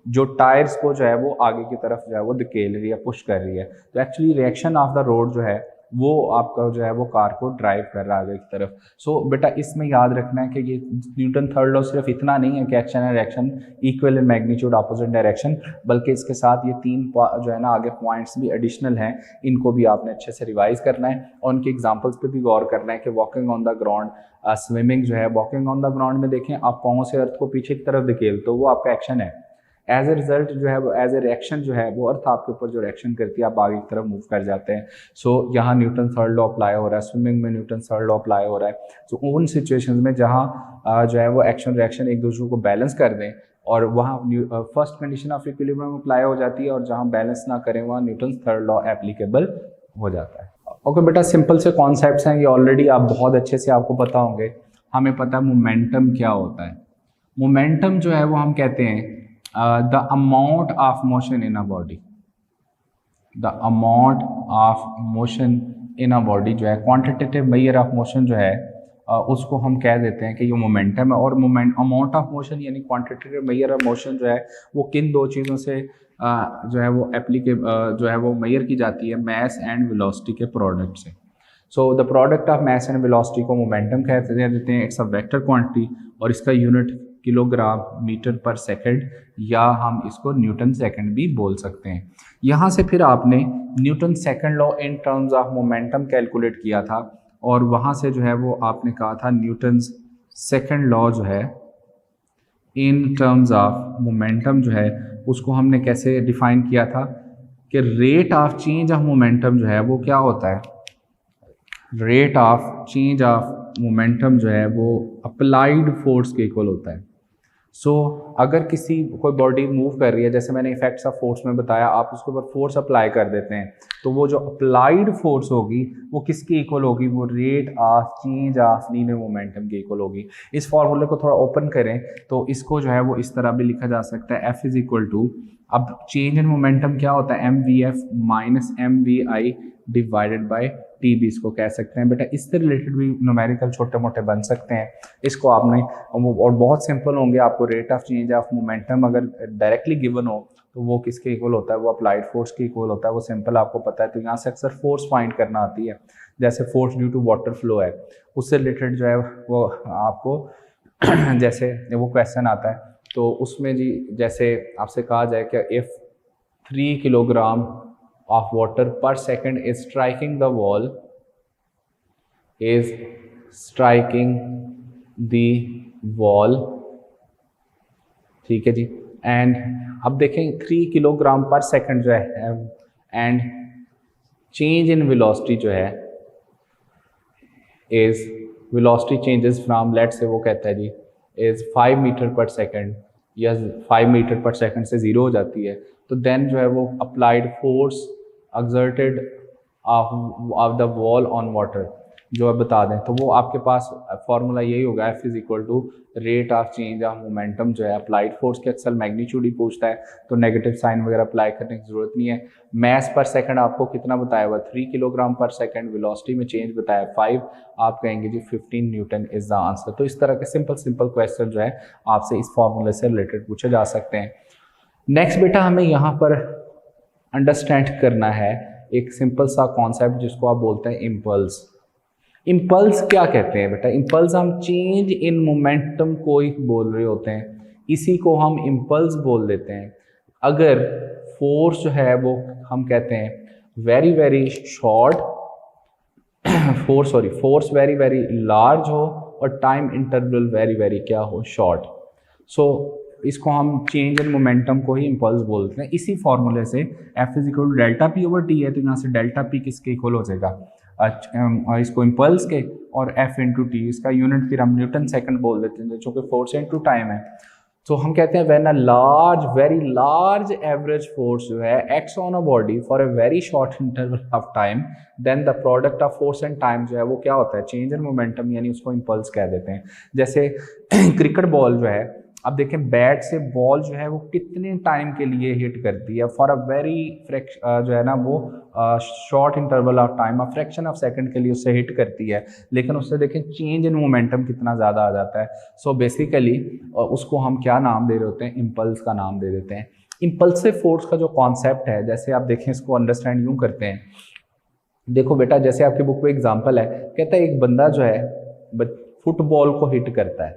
जो टायर्स को जो है वो आगे की तरफ जो है वो धकेल रही है, पुश कर रही है। तो actually reaction of the road जो है वो आपका जो है वो कार को ड्राइव कर रहा है आगे की तरफ। सो बेटा इसमें याद रखना है कि ये न्यूटन थर्ड लॉ सिर्फ इतना नहीं है कि action and reaction equal in magnitude opposite direction, बल्कि इसके साथ ये तीन जो है ना आगे पॉइंट्स भी एडिशनल हैं, इनको भी आपने अच्छे से रिवाइज करना है और उनके एग्जाम्पल्स पे भी गौर करना है कि walking on the ground, swimming जो है, वॉकिंग ऑन द ग्राउंड में देखें आप पाँव से अर्थ को पीछे की तरफ धकेल, तो वो आपका एक्शन है। एज ए रिजल्ट जो है वो एज ए रिएक्शन जो है वो अर्थ आपके ऊपर जो रिएक्शन करती है आप आगे की तरफ मूव कर जाते हैं। सो यहाँ न्यूटन थर्ड लॉ अप्लाई हो रहा है, स्विमिंग में न्यूटन थर्ड लॉ अप्लाई हो रहा है। सो उन सिचुएशंस में जहाँ जो है वो एक्शन रिएक्शन एक दूसरे को बैलेंस कर दें और वहाँ first condition of equilibrium apply हो जाती है और जहाँ बैलेंस ना करें वहाँ न्यूटन थर्ड लॉ एप्लीकेबल हो जाता है। ओके बेटा, सिंपल से कॉन्सेप्ट्स हैं, ये ऑलरेडी आप बहुत अच्छे से आपको पता होंगे। हमें पता है मोमेंटम क्या होता है। मोमेंटम जो है वो हम कहते हैं the amount of motion in a body, the amount of motion in a body जो है क्वांटिटेटिव मेजर ऑफ मोशन जो है उसको हम कह देते हैं कि ये मोमेंटम है। और अमाउंट ऑफ मोशन यानी क्वांटिटेटिव मेजर ऑफ मोशन जो है वो किन दो चीज़ों से जो है वो जो है वो मेजर की जाती है, मैस एंड वेलोसिटी के प्रोडक्ट से। So the product of mass and velocity को मोमेंटम कहते देते हैं। इट्स अ वेक्टर क्वांटिटी और इसका unit kilogram metre per second या हम इसको न्यूटन सेकंड भी बोल सकते हैं। यहाँ से फिर आपने Newton second law in terms of momentum calculate किया था और वहाँ से जो है वो आपने कहा था न्यूटन सेकंड लॉ जो है इन टर्म्स ऑफ मोमेंटम जो है उसको हमने कैसे डिफाइन किया था कि rate of change of momentum जो है वो क्या होता है, rate of change of momentum जो है वो अप्लाइड फोर्स के इक्वल होता है। सो अगर किसी कोई बॉडी मूव कर रही है, जैसे मैंने इफेक्ट्स ऑफ फोर्स में बताया, आप उसके ऊपर फोर्स अप्लाई कर देते हैं तो वो जो अप्लाइड फोर्स होगी वो किसकी इक्वल होगी, वो rate of change of linear momentum की इक्वल होगी। इस फॉर्मूले को थोड़ा ओपन करें तो इसको जो है वो इस तरह भी लिखा जा सकता है, एफ इज इक्वल टू, अब चेंज इन मोमेंटम क्या होता है, M V F minus M V I divided by T भी इसको कह सकते हैं। बेटा इससे रिलेटेड भी न्यूमेरिकल छोटे मोटे बन सकते हैं, इसको आपने और बहुत सिंपल होंगे। आपको rate of change of momentum अगर डायरेक्टली गिवन हो तो वो किसके इक्वल होता है, वो अप्लाइड फोर्स के इक्वल होता है, वो सिंपल आपको पता है। तो यहाँ से अक्सर फोर्स फाइंड करना आती है, जैसे force due to water flow है, उससे रिलेटेड जो है वो आपको जैसे वो क्वेश्चन आता है तो उसमें जी जैसे आपसे कहा जाए कि if 3 kilogram of water per second is striking the wall, is striking the wall, ठीक है जी। एंड अब देखें 3 किलोग्राम पर सेकंड जो है एंड चेंज इन वेलोसिटी जो है is velocity changes from, let say वो कहता है g is 5 metre per second या 5 मीटर पर सेकंड से ज़ीरो हो जाती है, तो देन जो है वो applied force exerted of the wall on water जो अब बता दें तो वो आपके पास फॉर्मूला यही होगा, F is equal to rate of change of momentum जो है अप्लाइड फोर्स के अक्सर मैग्नीट्यूड ही पूछता है तो नेगेटिव साइन वगैरह अप्लाई करने की जरूरत नहीं है। मैस पर सेकंड आपको कितना बताया हुआ, 3 किलोग्राम पर सेकंड, वेलोसिटी में चेंज बताया 5, आप कहेंगे जी 15 न्यूटन इज द आंसर। तो इस तरह के सिंपल क्वेश्चन जो है आपसे इस फॉर्मूले से रिलेटेड पूछे जा सकते हैं। नेक्स्ट बेटा हमें यहाँ पर अंडरस्टैंड करना है एक सिंपल सा कॉन्सेप्ट जिसको आप बोलते हैं इम्पल्स। इम्पल्स क्या कहते हैं बेटा, इम्पल्स हम चेंज इन मोमेंटम को ही बोल रहे होते हैं, इसी को हम इम्पल्स बोल देते हैं। अगर फोर्स जो है वो हम कहते हैं very very short force very very large हो और टाइम इंटरवल वेरी वेरी क्या हो, शॉर्ट। सो इसको हम चेंज इन मोमेंटम को ही इम्पल्स बोलते हैं। इसी फॉर्मूले से F is equal to delta P over T है तो यहाँ से डेल्टा पी किसके इक्वल हो जाएगा, इसको इम्पल्स के, और एफ इंटू टी इसका यूनिट फिर हम न्यूटन सेकंड बोल देते हैं जो कि फोर्स इंटू टाइम है। तो हम कहते हैं when a large very large average force जो है x on a body for a very short interval of time, then the product of force and time जो है वो क्या होता है, चेंज इन मोमेंटम, यानी उसको इम्पल्स कह देते हैं। जैसे क्रिकेट बॉल जो है, अब देखें बैट से बॉल जो है वो कितने टाइम के लिए हिट करती है, फॉर अ वेरी जो है ना वो short interval of time, a fraction of second के लिए उससे हिट करती है, लेकिन उससे देखें चेंज इन मोमेंटम कितना ज़्यादा आ जाता है। सो बेसिकली उसको हम क्या नाम दे रहे होते हैं, इम्पल्स का नाम दे देते हैं। इम्पल्सिव फोर्स का जो कॉन्सेप्ट है, जैसे आप देखें इसको अंडरस्टैंड यूँ करते हैं, देखो बेटा जैसे आपकी बुक में एग्जाम्पल है, कहता है एक बंदा जो है फुटबॉल को हिट करता है,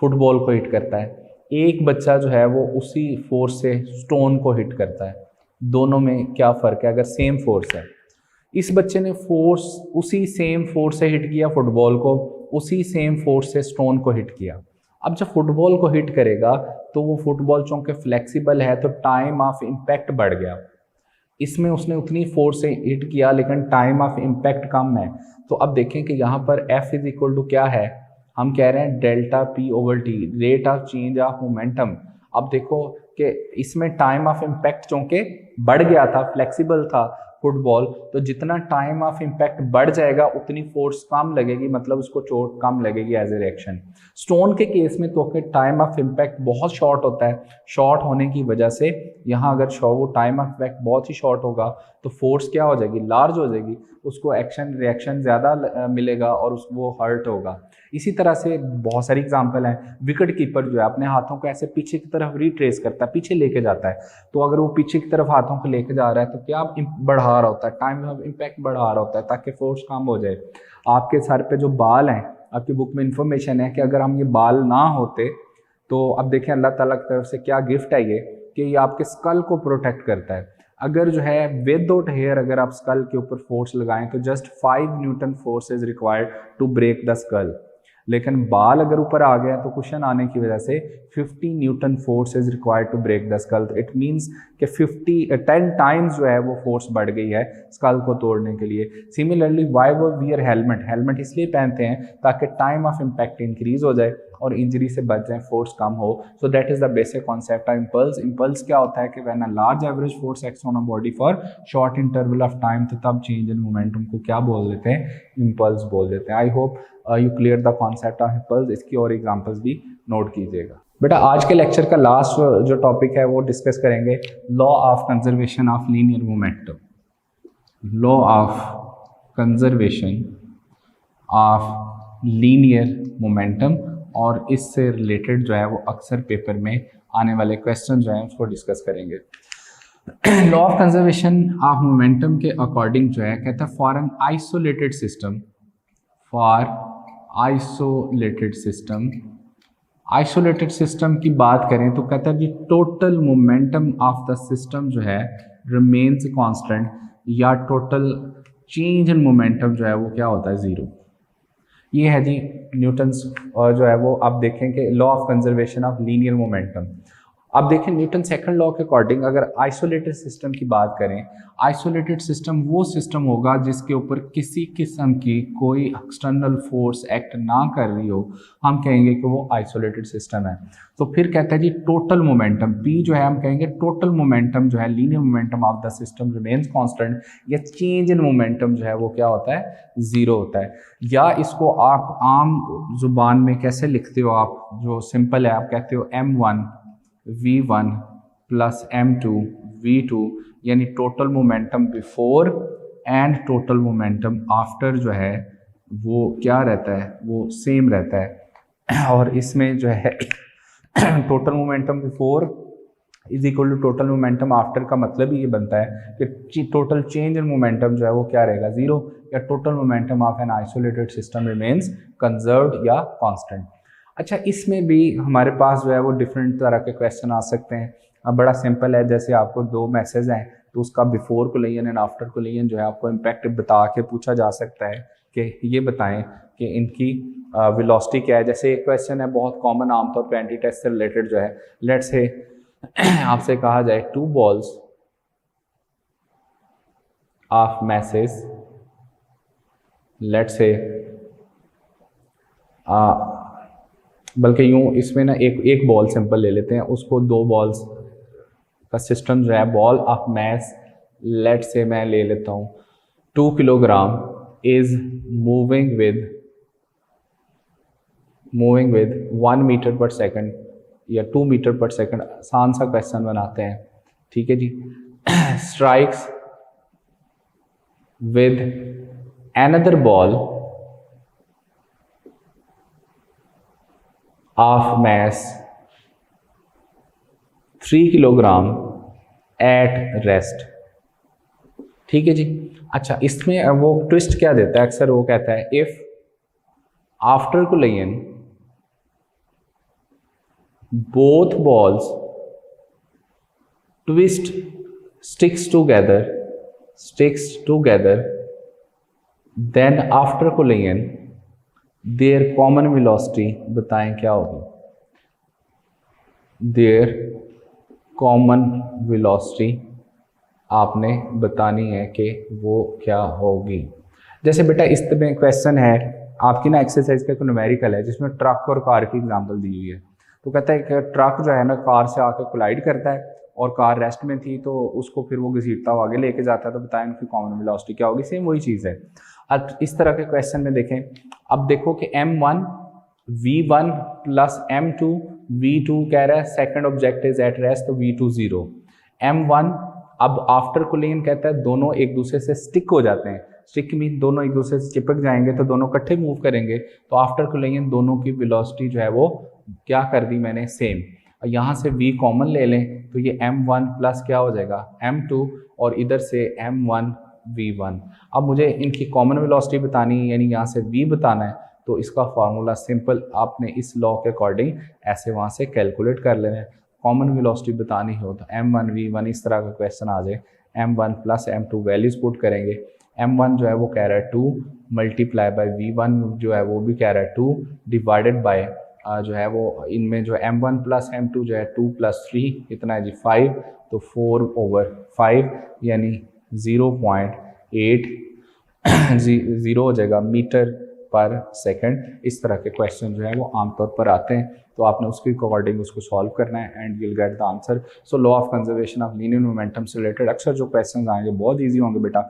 फुटबॉल को हिट करता है, एक बच्चा जो है वो उसी फोर्स से स्टोन को हिट करता है, दोनों में क्या फ़र्क है अगर सेम फोर्स है। इस बच्चे ने फोर्स उसी सेम फोर्स से हिट किया फुटबॉल को, उसी सेम फोर्स से स्टोन को हिट किया। अब जब फुटबॉल को हिट करेगा तो वो फुटबॉल चूंकि फ्लेक्सिबल है तो टाइम ऑफ इम्पैक्ट बढ़ गया, इसमें उसने उतनी फोर्स से हिट किया लेकिन टाइम ऑफ इम्पैक्ट कम है। तो अब देखें कि यहाँ पर F इज इक्वल टू क्या है, हम कह रहे हैं delta P over T, rate of change of momentum. अब देखो कि इसमें टाइम ऑफ इम्पैक्ट चूंकि बढ़ गया था, फ्लेक्सिबल था फुटबॉल, तो जितना टाइम ऑफ इम्पैक्ट बढ़ जाएगा उतनी फोर्स कम लगेगी, मतलब उसको चोट कम लगेगी एज ए रिएक्शन। स्टोन के केस में तो टाइम ऑफ इम्पैक्ट बहुत शॉर्ट होता है, शॉर्ट होने की वजह से यहाँ अगर वो टाइम ऑफ इम्पैक्ट बहुत ही शॉर्ट होगा तो फोर्स क्या हो जाएगी, लार्ज हो जाएगी, उसको एक्शन रिएक्शन ज़्यादा मिलेगा और वो हर्ट होगा। इसी तरह से बहुत सारी एग्जांपल हैं, विकेट कीपर जो है अपने हाथों को ऐसे पीछे की तरफ रिट्रेस करता है, पीछे लेके जाता है, तो अगर वो पीछे की तरफ हाथों को लेके जा रहा है तो क्या बढ़ा रहा होता है, टाइम ऑफ इम्पैक्ट बढ़ा रहा होता है ताकि फोर्स कम हो जाए। आपके सर पे जो बाल हैं, आपकी बुक में इंफॉर्मेशन है कि अगर हम ये बाल ना होते तो अब देखें अल्लाह ताला की तरफ से क्या गिफ्ट है ये, कि ये आपके स्कल को प्रोटेक्ट करता है। अगर जो है विदाउट हेयर अगर आप स्कल के ऊपर फोर्स लगाएं तो just 5 newton force is required to break the skull, लेकिन बाल अगर ऊपर आ गया तो कुशन आने की वजह से 50 newton force is required to break the skull. It means कि 10 टाइम्स जो है वो फोर्स बढ़ गई है स्कल को तोड़ने के लिए। सिमिलरली वाई वो वियर हेलमेट, हेलमेट इसलिए पहनते हैं ताकि टाइम ऑफ इम्पैक्ट इंक्रीज हो जाए और इंजरी से बच जाए, फोर्स कम हो। So that is the basic concept of impulse. Impulse क्या होता है कि when a large average force acts on a body for short interval of time, तो तब चेंज इन मोमेंटम को क्या बोल देते हैं, इम्पल्स बोल देते हैं। I hope you clear the concept of impulse. इसकी और एग्जांपल्स भी नोट कीजिएगा। बेटा आज के लेक्चर का लास्ट जो टॉपिक है वो डिस्कस करेंगे law of conservation of linear momentum, law of conservation of linear momentum, और इससे रिलेटेड जो है वो अक्सर पेपर में आने वाले क्वेश्चन जो हैं उसको डिस्कस करेंगे। Law of conservation of momentum के अकॉर्डिंग जो है कहता है for an isolated system, for isolated system, isolated system की बात करें तो कहता है कि total momentum of the system जो है रिमेन्स कांस्टेंट, या टोटल चेंज इन मोमेंटम जो है वो क्या होता है, जीरो। ये है जी न्यूटन्स और जो है वो आप देखें कि law of conservation of linear momentum. अब देखें न्यूटन सेकंड लॉ के अकॉर्डिंग अगर आइसोलेटेड सिस्टम की बात करें, आइसोलेटेड सिस्टम वो सिस्टम होगा जिसके ऊपर किसी किस्म की कोई एक्सटर्नल फोर्स एक्ट ना कर रही हो, हम कहेंगे कि वो आइसोलेटेड सिस्टम है। तो फिर कहता है जी टोटल मोमेंटम P जो है हम कहेंगे टोटल मोमेंटम जो है linear momentum of the system remains constant, या चेंज इन मोमेंटम जो है वो क्या होता है, जीरो होता है। या इसको आप आम जुबान में कैसे लिखते हो, आप जो सिंपल है आप कहते हो m1 v1 plus m2 v2, यानी total momentum before and total momentum after जो है वो क्या रहता है, वो सेम रहता है। और इसमें जो है total momentum before is equal to total momentum after का मतलब ही ये बनता है कि टोटल चेंज इन मोमेंटम जो है वो क्या रहेगा, जीरो, या total momentum of an isolated system remains conserved या कांस्टेंट। अच्छा इसमें भी हमारे पास जो है वो डिफरेंट तरह के क्वेश्चन आ सकते हैं। अब बड़ा सिंपल है, जैसे आपको दो मैसेज हैं तो उसका before collision and after collision जो है आपको इम्पैक्ट बता के पूछा जा सकता है कि ये बताएं कि इनकी वेलोसिटी क्या है। जैसे एक क्वेश्चन है बहुत कॉमन आमतौर पर एंटी टेस्ट से रिलेटेड जो है, लेट्स से आपसे कहा जाए two balls of message, let's say बल्कि यूँ इसमें ना एक बॉल सिंपल ले लेते हैं, उसको 2 बॉल्स का सिस्टम जो है, ball of mass late say मैं ले लेता हूँ 2 kilogram is moving with 1 metre per second या 2 मीटर पर सेकंड। आसान सा क्वेश्चन बनाते हैं, ठीक है जी। Strikes with another ball of mass 3 kilogram at rest, ठीक है जी। अच्छा, इसमें वो ट्विस्ट क्या देता है, अक्सर वो कहता है if after collision both balls twist sticks together then after collision their common velocity बताएं क्या होगी, their common velocity आपने बतानी है कि वो क्या होगी। जैसे बेटा इस तरह क्वेश्चन है आपकी ना, एक्सरसाइज का एक न्यूमेरिकल है जिसमें ट्रक और कार की एग्जांपल दी हुई है। तो कहता है कि ट्रक जो है ना कार से आकर कोलाइड करता है और कार रेस्ट में थी, तो उसको फिर वो घसीटता हुआ आगे लेके जाता है, तो बताएं उनकी कॉमन वेलोसिटी क्या होगी। सेम वही चीज़ है। अब इस तरह के क्वेश्चन में देखें, अब देखो कि m1 v1 plus m2 v2 कह रहा है, second object is at rest, तो v2 0। m1 अब आफ्टर कोलिजन कहता है दोनों एक दूसरे से स्टिक हो जाते हैं, स्टिक मीन दोनों एक दूसरे से चिपक जाएंगे, तो दोनों इकट्ठे मूव करेंगे, तो आफ्टर कोलिजन दोनों की वेलोसिटी जो है वो क्या कर दी मैंने, सेम। यहाँ से v कॉमन ले लें तो ये m1 प्लस क्या हो जाएगा m2 और इधर से m1 v1। अब मुझे इनकी कॉमन वेलोसिटी बतानी है, यानी यहाँ से v बताना है, तो इसका फार्मूला सिंपल आपने इस लॉ के अकॉर्डिंग ऐसे वहाँ से कैलकुलेट कर लेना है। कॉमन वेलोसिटी बतानी हो तो m1 v1 इस तरह का क्वेश्चन आ जाए, m1 plus m2 values put करेंगे। m1 जो है वो कह रहा है 2 मल्टीप्लाई बाय v1 जो है वो भी कह रहा है 2 डिवाइडेड बाय जो है वो इनमें जो m1 प्लस m2 जो है 2 प्लस 3 कितना है जी 5, तो 4/5 यानी 0.8 0 हो जाएगा मीटर पर सेकंड। इस तरह के क्वेश्चन जो है वो आमतौर पर आते हैं, तो आपने उसके अकॉर्डिंग उसको सॉल्व करना है and you will get the answer. So law of conservation of linear momentum से रिलेटेड अक्सर जो क्वेश्चन आएंगे बहुत ईजी होंगे बेटा।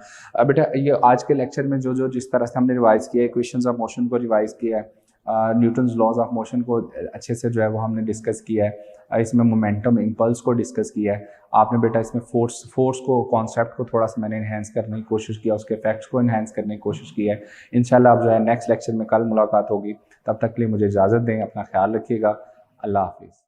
बेटा ये आज के लेक्चर में जो जिस तरह से हमने रिवाइज किया है, इक्वेशंस ऑफ मोशन को रिवाइज किया है, न्यूटन्स लॉज ऑफ मोशन को अच्छे से जो है वो हमने डिस्कस किया है, इसमें मोमेंटम इम्पल्स को डिस्कस किया है आपने बेटा, इसमें फोर्स को कॉन्सेप्ट को थोड़ा सा मैंने इन्हेंस करने की कोशिश किया, उसके इफेक्ट्स को इन्हेंस करने की कोशिश की है। इंशाल्लाह अब जो है नेक्स्ट लेक्चर में कल मुलाकात होगी, तब तक के लिए मुझे इजाज़त दें, अपना ख्याल रखिएगा, अल्लाह हाफिज़।